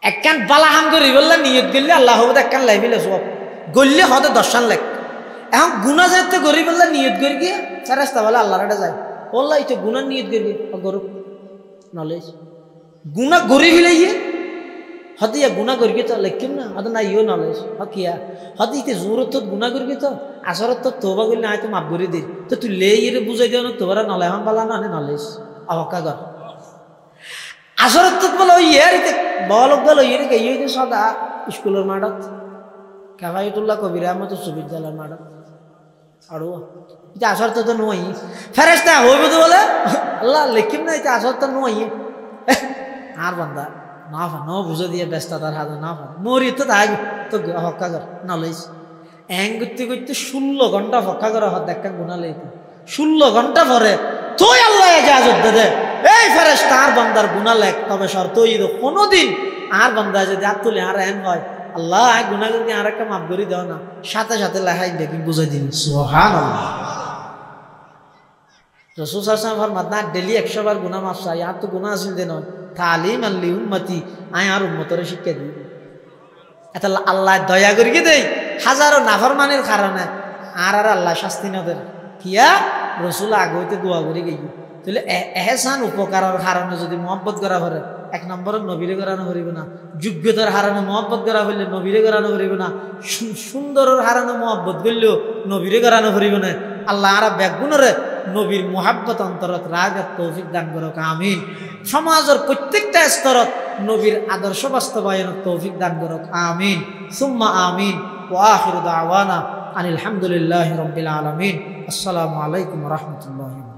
S1: একখান বালাহাম করি বললে নিয়ত গেলে আল্লাহ একখান লাইবিলে সব গললে হতে ১০ লেখ এখন গুনাহ যাইতে করি বললে নিয়ত করি গিয়ে ফেরেস্তা বলে আল্লাহর এটা যায় বললা এই তো গুনাহ নিয়ত করবি গরু নলেজ গুনাহ গরি ফেলে গিয়ে হতে ইয়া গুনাহ করি তো লিখিম না হতে না ইও নলেজ কিয়া হতে ইতে জোরত গুনাহ করি তো আসরত তোবা করলে আয় তো মাফ করে দিই তো তুই লে ইয়ে বুঝাই দিও না তোরা নলে এখন পালা না নলেজ অহকা কর আসরত বলে ওই ইয়ার বলক গেল ইয়ে কে ইয়ে সদা স্কুলের মাঠত কাফায়তুল্লাহ কবির আহমদ বিশ্ববিদ্যালয়ের মাঠত আর এটা আসর তো নয় ফেরেস্তা হইব তো বলে আল্লাহ লিখিম না এটা আসর তো নয় আর বান্দা না ন বুঝে দিয়ে ব্যস্ততার হাতে না মরি তো তাই তো হক্কা কর নলেজ এং করতে করতে 16 ঘন্টা হক্কা করা হাত দেখা গুণা লেগে 16 ঘন্টা পরে তুই আল্লাহ এজাজত দে এই ফেরেস্তা আর বান্দার গুণা লেখ তবে শর্ত ঈদ কোনোদিন আর বান্দা যদি আর তুলে আর এন হয় আল্লাহ গুনাহ করে আর একটা মাফ করে দাও না সাথে সাথে লেখাই দেখি বুঝাই দিন সুবহানাল্লাহ রাসূল সাল্লাল্লাহু আলাইহি ওয়াসাল্লাম ফরমাত না ডেলি 100 বার গুনাহ মাফ চাই আর তো গুনাহ আসিল দেন তালিম আল্লি উম্মতি আয় আর উম্মতরে শিক্ষা দিই এটা আল্লাহ দয়া করিয়ে দেই হাজারো নাফরমানির কারণে আর আল্লাহ শাস্তি নদের কিয়া রাসূল আগে হইতে দোয়া করে গই তাহলে এহসান উপকারের কারণে যদি মহব্বত করা পারে 1 নম্বরে নবীরে করানো করিব না যোগ্যতার হারানো মহব্বত করা হইলে নবীরে করানো করিব না সুন্দরের হারানো মহব্বত করলেও নবীরে করানো করিব না আল্লাহ আর ব্যাগুণরে নবীর মহাব্বত অন্তরত রাগের তৌফিক দান করুক আমিন সমাজের প্রত্যেকটা স্তরত নবীর আদর্শ বাস্তবায়নের তৌফিক দান করুক আমিন সুম্মা আমিন ওয়া আখিরু দাওয়ানা আনিল হামদুলিল্লাহি রাব্বিল আলামিন। আসসালামু আলাইকুম ওয়া রাহমাতুল্লাহি।